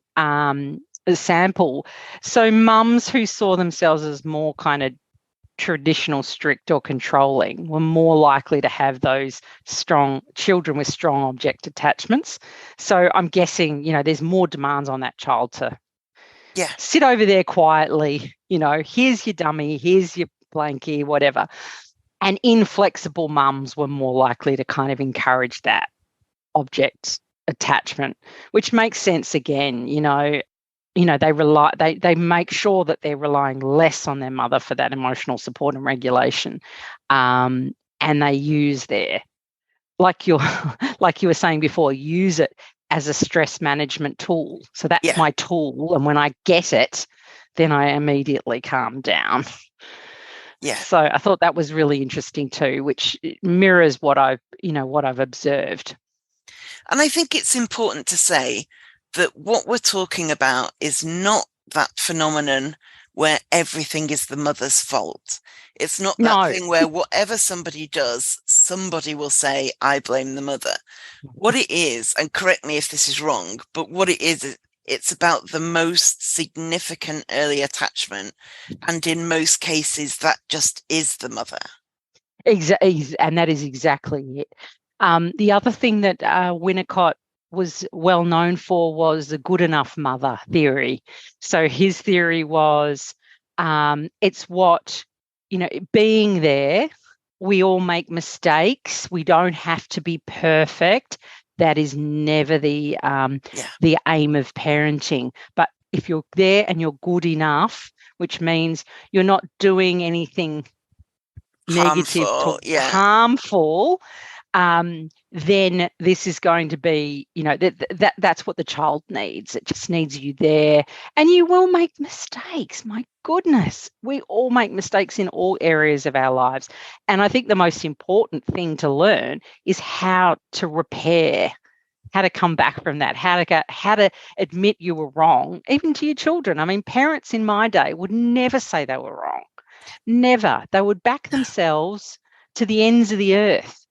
E: sample. So mums who saw themselves as more kind of traditional, strict or controlling were more likely to have those children with strong object attachments. So I'm guessing, there's more demands on that child to sit over there quietly, here's your dummy, here's your blankie, whatever. And inflexible mums were more likely to kind of encourage that object attachment, which makes sense again, they make sure that they're relying less on their mother for that emotional support and regulation. And they use like you were saying before, use it as a stress management tool. So that's my tool. And when I get it, then I immediately calm down.
A: Yeah.
E: So I thought that was really interesting too, which mirrors what I've observed.
A: And I think it's important to say that what we're talking about is not that phenomenon where everything is the mother's fault. It's not that thing where whatever somebody does, somebody will say, I blame the mother. What it is, and correct me if this is wrong, but what it is, it's about the most significant early attachment. And in most cases, that just is the mother.
E: And that is exactly it. The other thing that Winnicott was well known for was the good enough mother theory. So his theory was it's what, being there, we all make mistakes. We don't have to be perfect. That is never the aim of parenting. But if you're there and you're good enough, which means you're not doing anything negative, harmful, then this is going to be, that's what the child needs. It just needs you there. And you will make mistakes. My goodness, we all make mistakes in all areas of our lives. And I think the most important thing to learn is how to repair, how to come back from that, how to admit you were wrong, even to your children. I mean, parents in my day would never say they were wrong. Never. They would back themselves to the ends of the earth.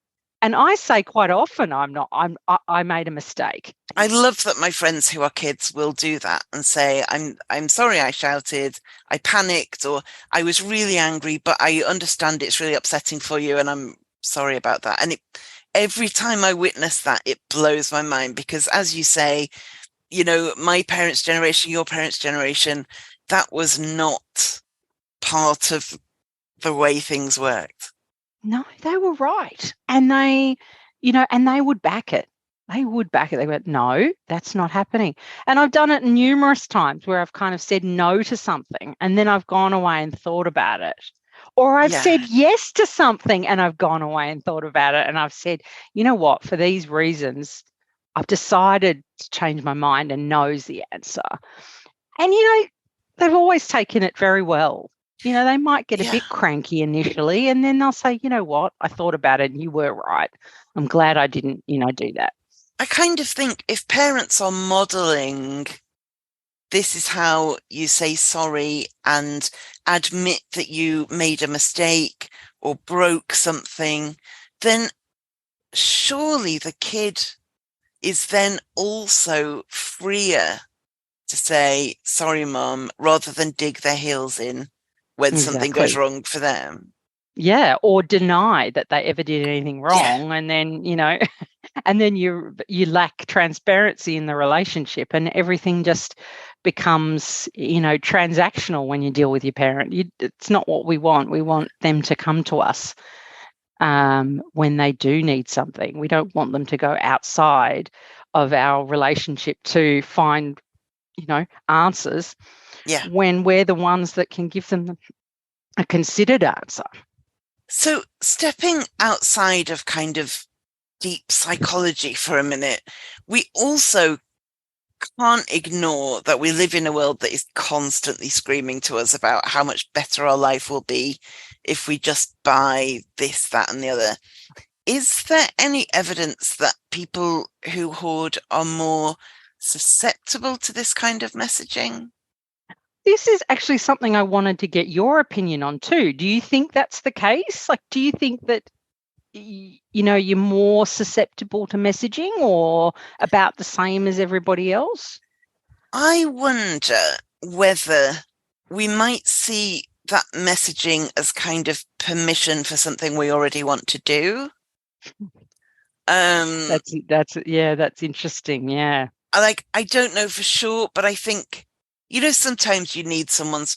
E: And I say quite often, I made a mistake.
A: I love that my friends who are kids will do that and say, I'm sorry I shouted, I panicked, or I was really angry, but I understand it's really upsetting for you and I'm sorry about that. And every time I witness that, it blows my mind because, as you say, you know, my parents' generation, your parents' generation, that was not part of the way things worked.
E: No, they were right. And they, and they would back it. They would back it. They went, no, that's not happening. And I've done it numerous times where I've kind of said no to something and then I've gone away and thought about it. Or I've said yes to something and I've gone away and thought about it. And I've said, you know what, for these reasons, I've decided to change my mind and knows the answer. And, they've always taken it very well. They might get a bit cranky initially and then they'll say, you know what, I thought about it and you were right. I'm glad I didn't, do that.
A: I kind of think if parents are modeling, this is how you say sorry and admit that you made a mistake or broke something, then surely the kid is then also freer to say, sorry, Mum, rather than dig their heels in when something goes wrong for them.
E: Yeah, or deny that they ever did anything wrong. And then, and then you lack transparency in the relationship and everything just becomes, transactional when you deal with your parent. It's not what we want. We want them to come to us when they do need something. We don't want them to go outside of our relationship to find, answers when we're the ones that can give them a considered answer.
A: So stepping outside of kind of deep psychology for a minute, we also can't ignore that we live in a world that is constantly screaming to us about how much better our life will be if we just buy this, that, and the other. Is there any evidence that people who hoard are more susceptible to this kind of messaging?
E: This is actually something I wanted to get your opinion on too. Do you think that's the case? Like, do you think that, you're more susceptible to messaging or about the same as everybody else?
A: I wonder whether we might see that messaging as kind of permission for something we already want to do.
E: That's interesting. Yeah.
A: I don't know for sure, but I think, sometimes you need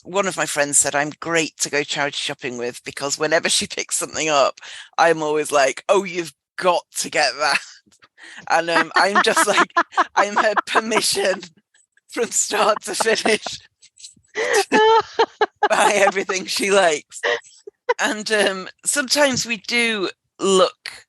A: one of my friends said, I'm great to go charity shopping with because whenever she picks something up, I'm always like, oh, you've got to get that. And I'm just like, I'm her permission from start to finish to buy everything she likes. And sometimes we do look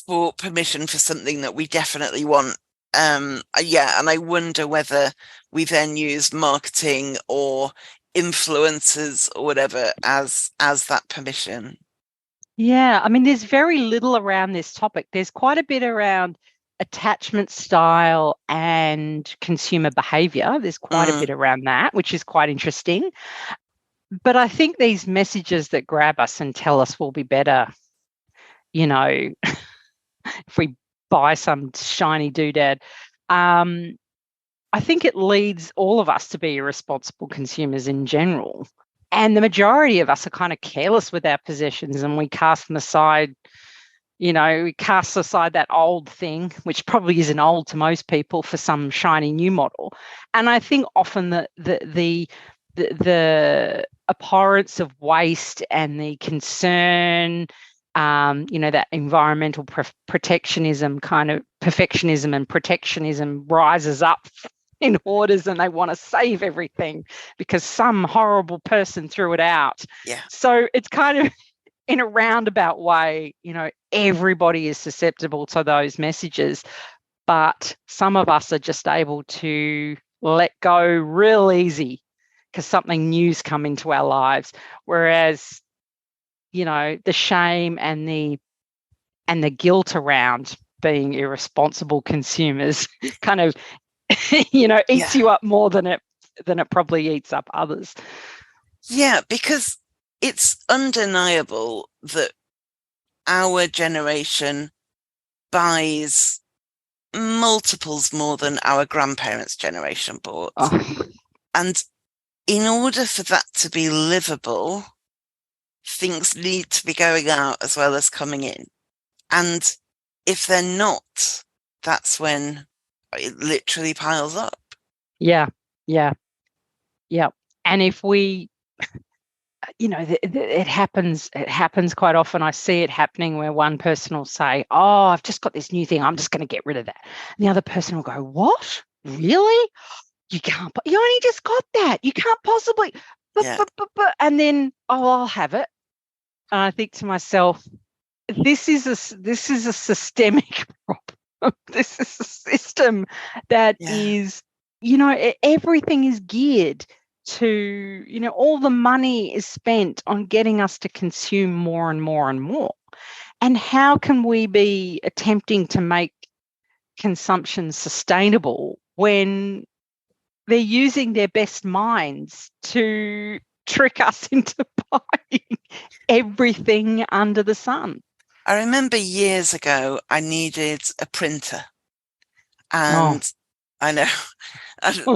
A: for permission for something that we definitely want. And I wonder whether we then use marketing or influencers or whatever as that permission.
E: Yeah, I mean, there's very little around this topic. There's quite a bit around attachment style and consumer behavior. There's quite a bit around that, which is quite interesting. But I think these messages that grab us and tell us we'll be better, if we buy some shiny doodad, I think it leads all of us to be irresponsible consumers in general. And the majority of us are kind of careless with our possessions and we cast them aside. We cast aside that old thing, which probably isn't old to most people, for some shiny new model. And I think often the abhorrence of waste and the concern, that environmental protectionism, kind of perfectionism and protectionism rises up in hoarders and they want to save everything because some horrible person threw it out.
A: Yeah.
E: So it's kind of, in a roundabout way, everybody is susceptible to those messages, but some of us are just able to let go real easy because something new's come into our lives. Whereas, the shame and the guilt around being irresponsible consumers kind of, eats you up more than it probably eats up others.
A: Yeah, because it's undeniable that our generation buys multiples more than our grandparents' generation bought.
E: Oh.
A: And in order for that to be livable, things need to be going out as well as coming in. And if they're not, that's when it literally piles up.
E: Yeah. And if we, it happens quite often. I see it happening where one person will say, oh, I've just got this new thing, I'm just going to get rid of that. And the other person will go, what? Really? You can't, you only just got that. You can't possibly, and then, I'll have it. And I think to myself, this is a systemic problem. This is a system that is, everything is geared to, all the money is spent on getting us to consume more and more and more. And how can we be attempting to make consumption sustainable when they're using their best minds to trick us into buying everything under the sun?
A: I remember years ago, I needed a printer. And I know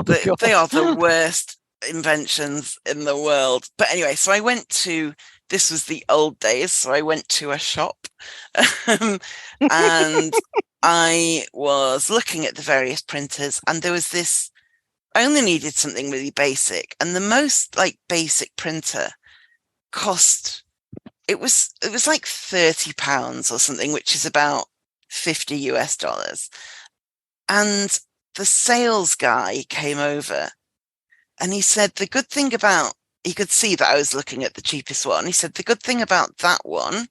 A: they are the worst inventions in the world. But anyway, so I went to, this was the old days, so I went to a shop and I was looking at the various printers, and there was this, I only needed something really basic, and the most like basic printer cost, it was like £30 or something, which is about $50 US. And the sales guy came over and he said, the good thing about, he could see that I was looking at the cheapest one. He said, the good thing about that one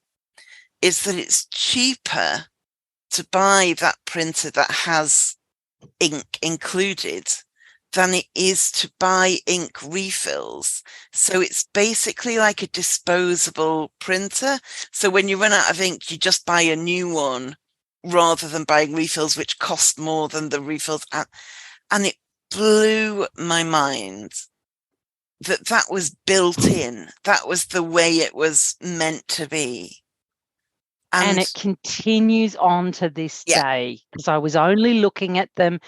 A: is that it's cheaper to buy that printer that has ink included than it is to buy ink refills. So it's basically like a disposable printer. So when you run out of ink, you just buy a new one rather than buying refills, which cost more than the refills. And it blew my mind that was built in. That was the way it was meant to be.
E: And it continues on to this day, because I was only looking at them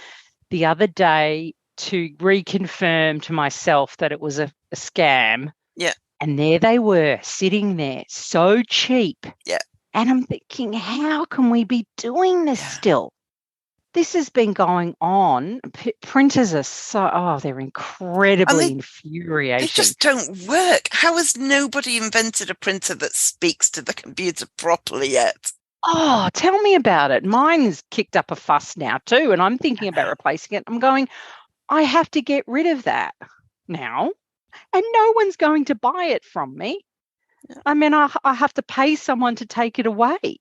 E: the other day to reconfirm to myself that it was a scam.
A: Yeah.
E: And there they were, sitting there, so cheap.
A: Yeah.
E: And I'm thinking, how can we be doing this still? This has been going on. Printers are they're incredibly infuriating.
A: They just don't work. How has nobody invented a printer that speaks to the computer properly yet?
E: Oh, tell me about it. Mine has kicked up a fuss now too, and I'm thinking about replacing it. I'm going, I have to get rid of that now, and no one's going to buy it from me. Yeah. I mean, I have to pay someone to take it away.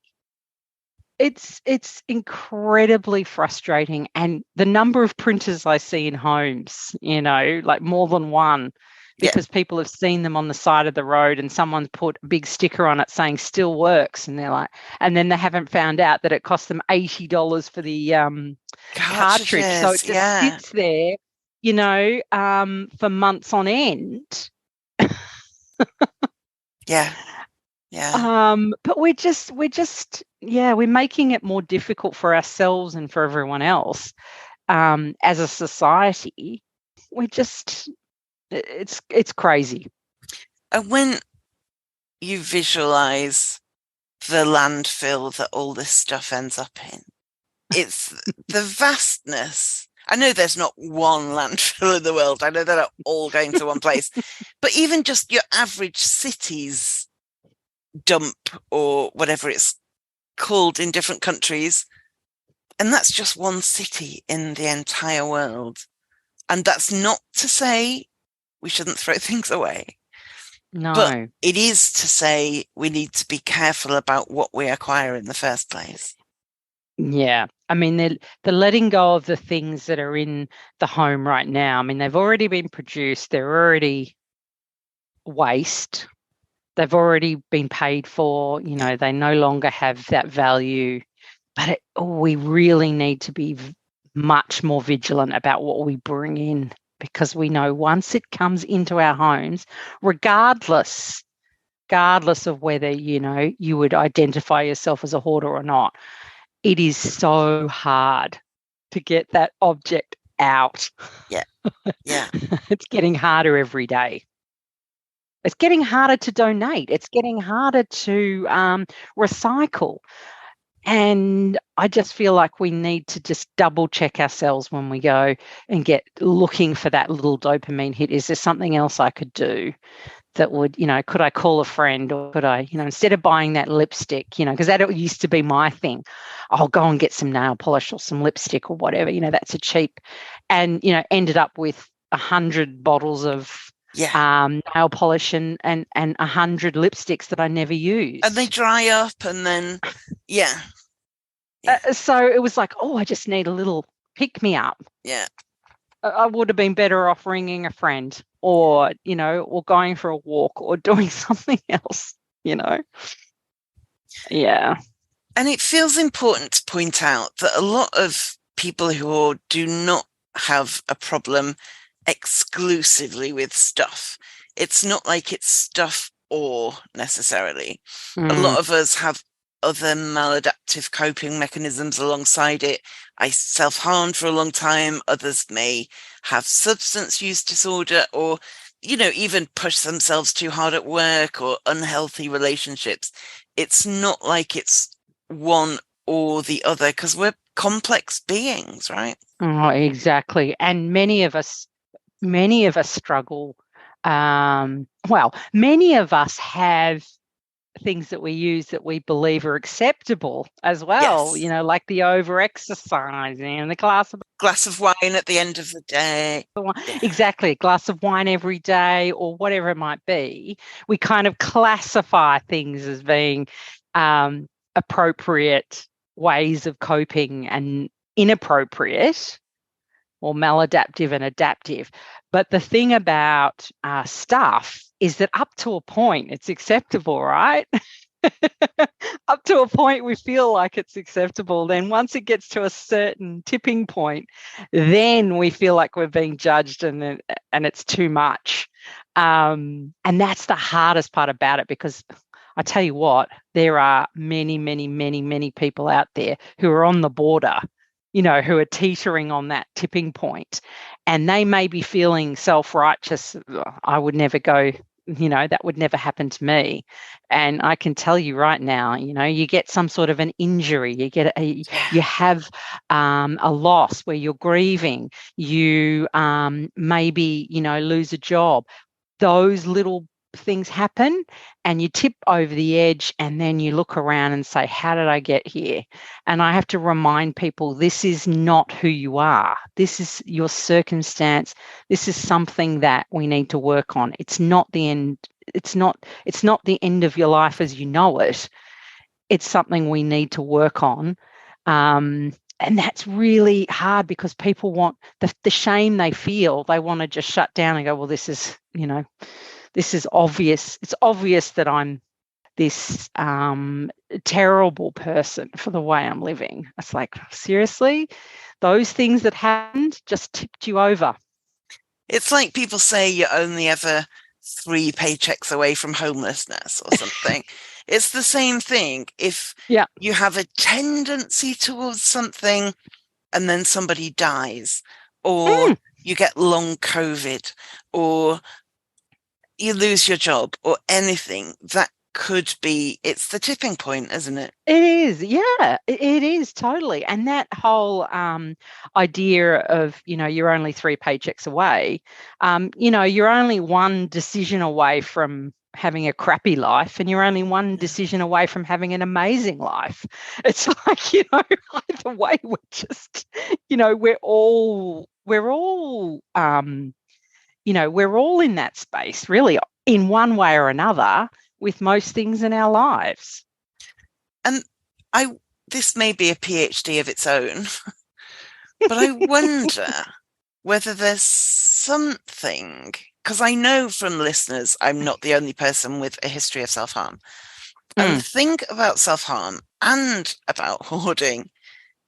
E: It's incredibly frustrating. And the number of printers I see in homes, like more than one, because people have seen them on the side of the road and someone's put a big sticker on it saying still works. And they're like, and then they haven't found out that it cost them $80 for the cartridge. So it just sits there, for months on end. But we're making it more difficult for ourselves and for everyone else. As a society, it's crazy.
A: And when you visualize the landfill that all this stuff ends up in, it's the vastness. I know there's not one landfill in the world. I know they're not all going to one place, but even just your average city's dump or whatever it's called in different countries, and that's just one city in the entire world. And that's not to say we shouldn't throw things away.
E: No.
A: But it is to say we need to be careful about what we acquire in the first place.
E: Yeah. I mean, the letting go of the things that are in the home right now. I mean, they've already been produced. They're already waste. They've already been paid for. They no longer have that value. But we really need to be much more vigilant about what we bring in, because we know once it comes into our homes, regardless of whether, you would identify yourself as a hoarder or not, it is so hard to get that object out.
A: Yeah. Yeah.
E: It's getting harder every day. It's getting harder to donate. It's getting harder to recycle. And I just feel like we need to just double check ourselves when we go and get looking for that little dopamine hit. Is there something else I could do that would, could I call a friend, or could I, instead of buying that lipstick, because that used to be my thing. I'll go and get some nail polish or some lipstick or whatever, that's a cheap, and, ended up with 100 bottles of nail polish and 100 lipsticks that I never used.
A: And they dry up and then, yeah.
E: So it was like, I just need a little pick-me-up.
A: Yeah.
E: I would have been better off ringing a friend or, or going for a walk or doing something else, Yeah.
A: And it feels important to point out that a lot of people who hoard do not have a problem exclusively with stuff. It's not like it's stuff or necessarily. A lot of us have other maladaptive coping mechanisms alongside it. I self-harmed for a long time. Others may have substance use disorder or, even push themselves too hard at work or unhealthy relationships. It's not like it's one or the other because we're complex beings, right?
E: Oh, exactly. And many of us struggle. Many of us have things that we use that we believe are acceptable as well,
A: Yes.
E: Like the over-exercising and the glass
A: of wine at the end of the day.
E: Exactly, a glass of wine every day or whatever it might be. We kind of classify things as being appropriate ways of coping and inappropriate or maladaptive and adaptive. But the thing about stuff is that up to a point, it's acceptable, right? Up to a point, we feel like it's acceptable. Then once it gets to a certain tipping point, then we feel like we're being judged and it's too much. And that's the hardest part about it, because I tell you what, there are many, many, many, many people out there who are on the border, who are teetering on that tipping point, and they may be feeling self-righteous. I would never go, that would never happen to me. And I can tell you right now, you get some sort of an injury, you have a loss where you're grieving, you maybe, lose a job. Those little things happen and you tip over the edge, and then you look around and say, how did I get here? And I have to remind people, this is not who you are. This is your circumstance. This is something that we need to work on. It's not the end. It's not the end of your life as you know it. It's something we need to work on. And that's really hard because people want the shame they feel. They want to just shut down and go, well, this is, this is obvious. It's obvious that I'm this terrible person for the way I'm living. It's like, seriously? Those things that happened just tipped you over.
A: It's like people say you're only ever 3 paychecks away from homelessness or something. It's the same thing. If you have a tendency towards something and then somebody dies, or you get long COVID, or you lose your job, or anything, that could be, it's the tipping point, isn't it?
E: It is. Yeah, it is totally. And that whole idea of, you're only 3 paychecks away, you're only one decision away from having a crappy life, and you're only one decision away from having an amazing life. It's like, either way, we're just, we're all we're all in that space, really, in one way or another, with most things in our lives.
A: And this may be a PhD of its own, but I wonder whether there's something, because I know from listeners, I'm not the only person with a history of self-harm. And the thing about self-harm and about hoarding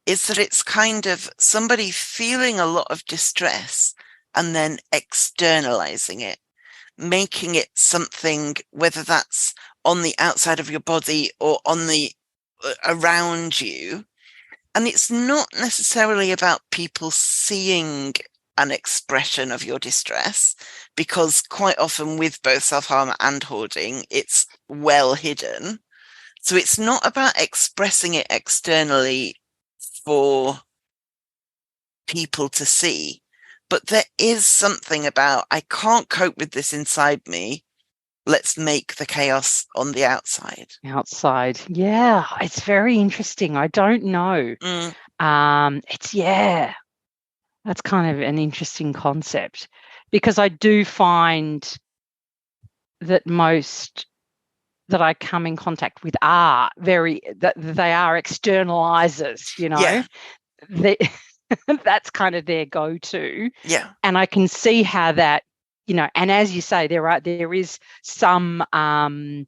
A: is that it's kind of somebody feeling a lot of distress and then externalizing it, making it something, whether that's on the outside of your body or on the around you, And it's not necessarily about people seeing an expression of your distress, because quite often with both self-harm and hoarding, it's well hidden. So it's not about expressing it externally for people to see, but there is something about, I can't cope with this inside me. Let's make the chaos on the outside.
E: Outside. Yeah, it's very interesting. I don't know. That's kind of an interesting concept, because I do find that most that I come in contact with are that they are externalizers,
A: Yeah.
E: That's kind of their go-to.
A: Yeah.
E: And I can see how that, and as you say, there is some overlap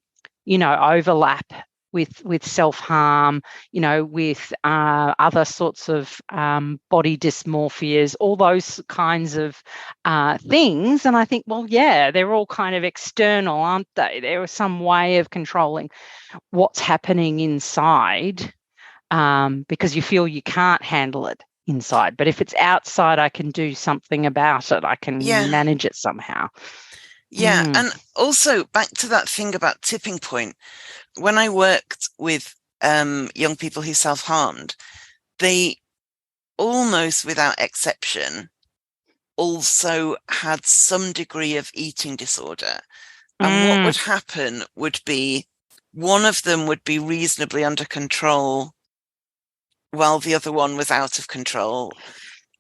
E: with self-harm, with other sorts of body dysmorphias, all those kinds of things. And I think, well, yeah, they're all kind of external, aren't they? There is some way of controlling what's happening inside, because you feel you can't handle it inside. But if it's outside, I can do something about it. I can manage it somehow.
A: Yeah. And also back to that thing about tipping point. When I worked with young people who self-harmed, they almost without exception also had some degree of eating disorder. And what would happen would be one of them would be reasonably under control while the other one was out of control.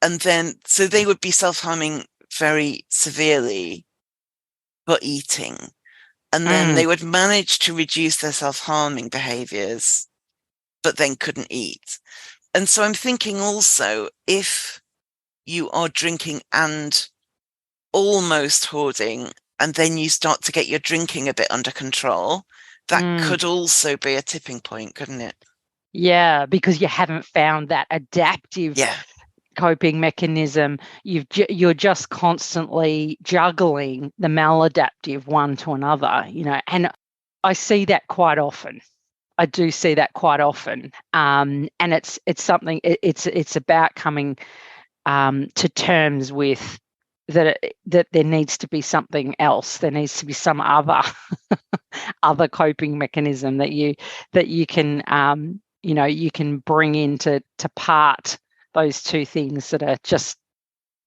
A: And then, so they would be self-harming very severely, but eating. And then they would manage to reduce their self-harming behaviours, but then couldn't eat. And so I'm thinking also, if you are drinking and almost hoarding, and then you start to get your drinking a bit under control, that could also be a tipping point, couldn't it?
E: Yeah, because you haven't found that adaptive coping mechanism. You're just constantly juggling the maladaptive one to another, and I see that quite often. I do see that quite often. And it's something, it's about coming to terms with that there needs to be something else. There needs to be some other coping mechanism that you can you can bring into part those two things that are just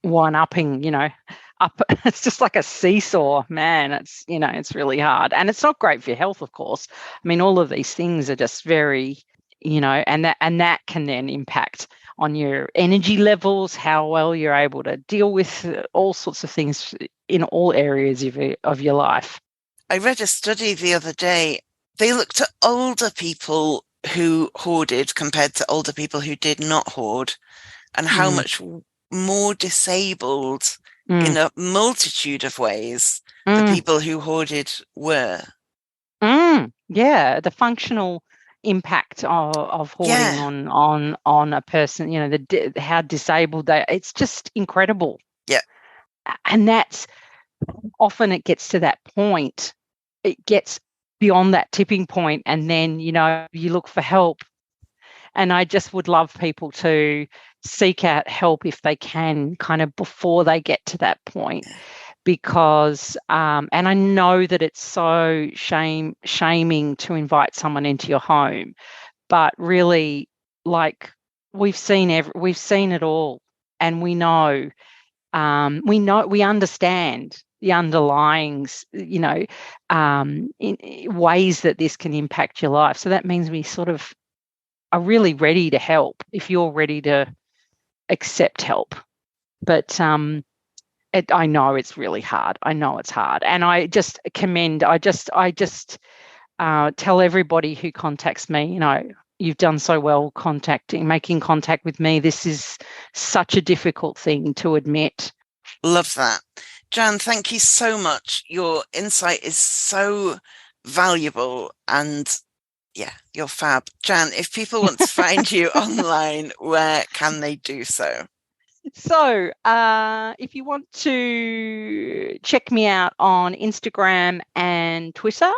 E: one-upping, up. It's just like a seesaw, man. It's, it's really hard. And it's not great for your health, of course. I mean, all of these things are just very, and that can then impact on your energy levels, how well you're able to deal with all sorts of things in all areas of your life.
A: I read a study the other day. They looked at older people who hoarded compared to older people who did not hoard, and how much more disabled in a multitude of ways the people who hoarded were.
E: Yeah, the functional impact of hoarding on a person, how disabled they are. It's just incredible.
A: Yeah.
E: And that's often, it gets to that point, it gets beyond that tipping point, and then you look for help. And I just would love people to seek out help if they can, kind of before they get to that point, because and I know that it's so shaming to invite someone into your home, but really, like, we've seen it all, and we understand the underlyings, in ways that this can impact your life. So that means we sort of are really ready to help if you're ready to accept help. But I know it's really hard. I know it's hard. And I just tell everybody who contacts me, you've done so well making contact with me. This is such a difficult thing to admit.
A: Love that. Jan, thank you so much. Your insight is so valuable, and yeah, you're fab. Jan, if people want to find you online, where can they do so?
E: So if you want to check me out on Instagram and Twitter,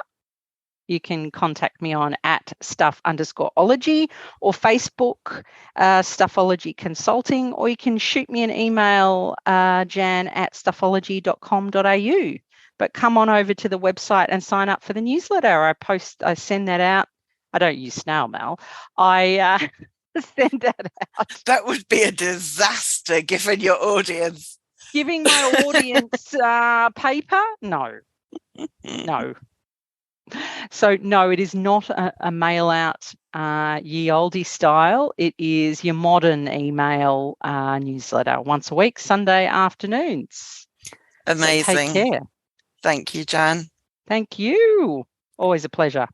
E: you can contact me on @stuff_ology or Facebook, Stuffology Consulting, or you can shoot me an email, jan@stuffology.com.au. But come on over to the website and sign up for the newsletter. I send that out. I don't use snail mail. I send that out.
A: That would be a disaster given your audience.
E: Giving my audience paper? No. So, no, it is not a mail-out ye olde style. It is your modern email newsletter once a week, Sunday afternoons.
A: Amazing.
E: So take care.
A: Thank you, Jan.
E: Thank you. Always a pleasure.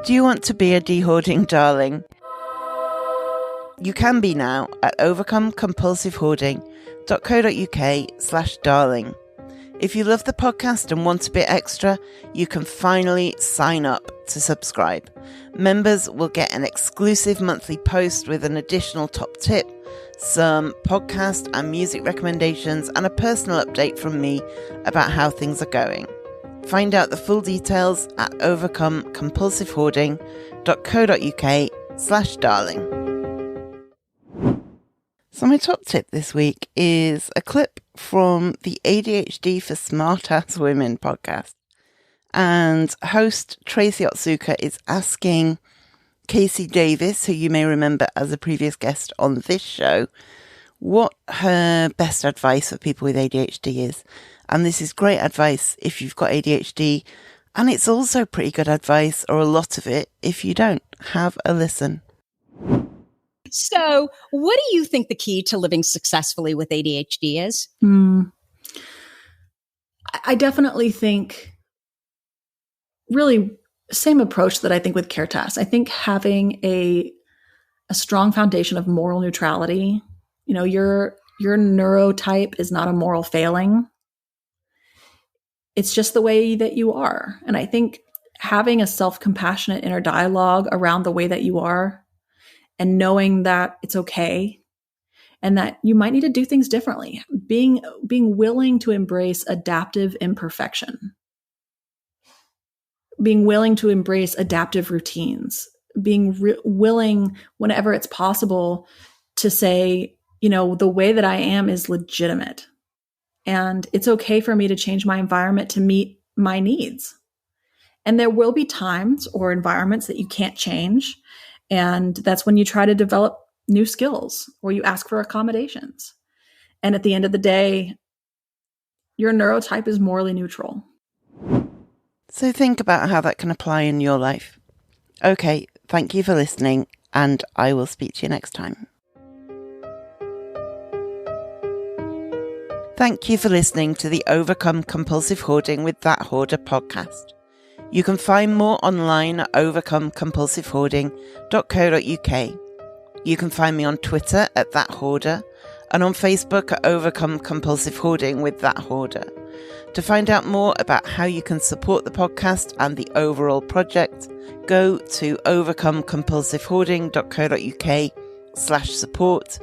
A: Do you want to be a de-hoarding darling? You can be now at overcomecompulsivehoarding.co.uk/darling. If you love the podcast and want a bit extra, you can finally sign up to subscribe. Members will get an exclusive monthly post with an additional top tip, some podcast and music recommendations, and a personal update from me about how things are going. Find out the full details at overcomecompulsivehoarding.co.uk/darling. So my top tip this week is a clip from the ADHD for Smart-Ass Women podcast. And host Tracy Otsuka is asking Casey Davis, who you may remember as a previous guest on this show, what her best advice for people with ADHD is. And this is great advice if you've got ADHD. And it's also pretty good advice, or a lot of it, if you don't. Have a listen.
I: So what do you think the key to living successfully with ADHD is?
J: I definitely think really same approach that I think with care tasks. I think having a strong foundation of moral neutrality. You know, your neurotype is not a moral failing. It's just the way that you are. And I think having a self-compassionate inner dialogue around the way that you are, and knowing that it's okay and that you might need to do things differently, being willing to embrace adaptive imperfection, being willing to embrace adaptive routines, being willing whenever it's possible to say, you know, the way that I am is legitimate and it's okay for me to change my environment to meet my needs. And there will be times or environments that you can't change. And that's when you try to develop new skills or you ask for accommodations. And at the end of the day, your neurotype is morally neutral.
A: So think about how that can apply in your life. Okay, thank you for listening, and I will speak to you next time. Thank you for listening to the Overcome Compulsive Hoarding with That Hoarder podcast. You can find more online at overcomecompulsivehoarding.co.uk. You can find me on Twitter at That Hoarder and on Facebook at Overcome Compulsive Hoarding with That Hoarder. To find out more about how you can support the podcast and the overall project, go to overcomecompulsivehoarding.co.uk/support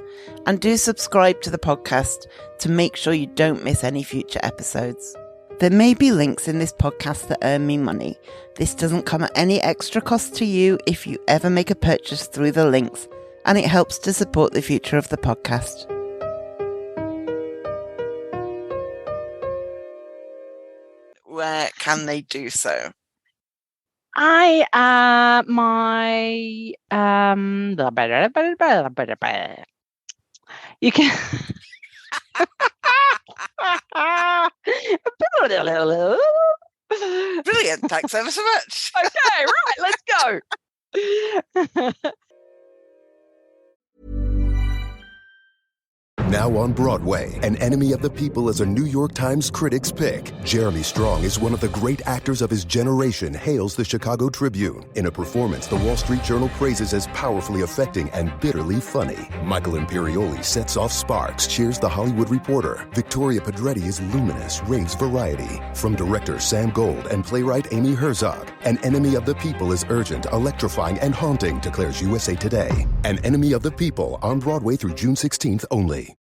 A: and do subscribe to the podcast to make sure you don't miss any future episodes. There may be links in this podcast that earn me money. This doesn't come at any extra cost to you if you ever make a purchase through the links, and it helps to support the future of the podcast. Where can they do so?
E: You can
A: Brilliant, thanks ever so much.
E: Okay, right, let's go.
C: Now on Broadway, An Enemy of the People is a New York Times Critics' Pick. Jeremy Strong is one of the great actors of his generation, hails the Chicago Tribune. In a performance the Wall Street Journal praises as powerfully affecting and bitterly funny. Michael Imperioli sets off sparks, cheers The Hollywood Reporter. Victoria Pedretti is luminous, raves variety. From director Sam Gold and playwright Amy Herzog, An Enemy of the People is urgent, electrifying, and haunting, declares USA Today. An Enemy of the People, on Broadway through June 16th only.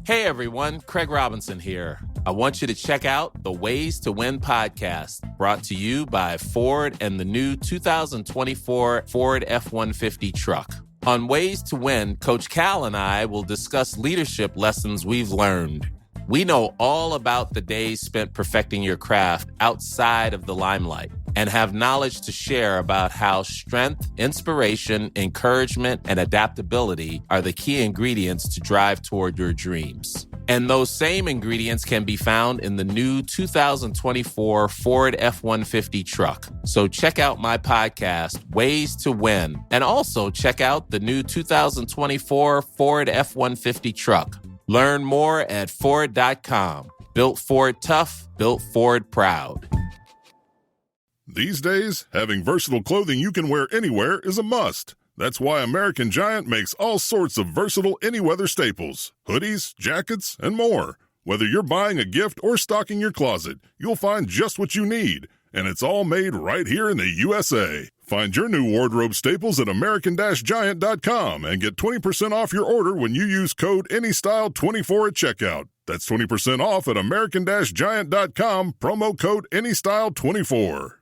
K: Hey everyone, Craig Robinson here. I want you to check out the Ways to Win podcast, brought to you by Ford and the new 2024 Ford F-150 truck. On Ways to Win, Coach Cal and I will discuss leadership lessons we've learned. We know all about the days spent perfecting your craft outside of the limelight and have knowledge to share about how strength, inspiration, encouragement, and adaptability are the key ingredients to drive toward your dreams. And those same ingredients can be found in the new 2024 Ford F-150 truck. So check out my podcast, Ways to Win, and also check out the new 2024 Ford F-150 truck. Learn more at Ford.com. Built Ford tough, built Ford proud.
L: These days, having versatile clothing you can wear anywhere is a must. That's why American Giant makes all sorts of versatile any-weather staples, hoodies, jackets, and more. Whether you're buying a gift or stocking your closet, you'll find just what you need. And it's all made right here in the USA. Find your new wardrobe staples at American-Giant.com and get 20% off your order when you use code ANYSTYLE24 at checkout. That's 20% off at American-Giant.com, promo code ANYSTYLE24.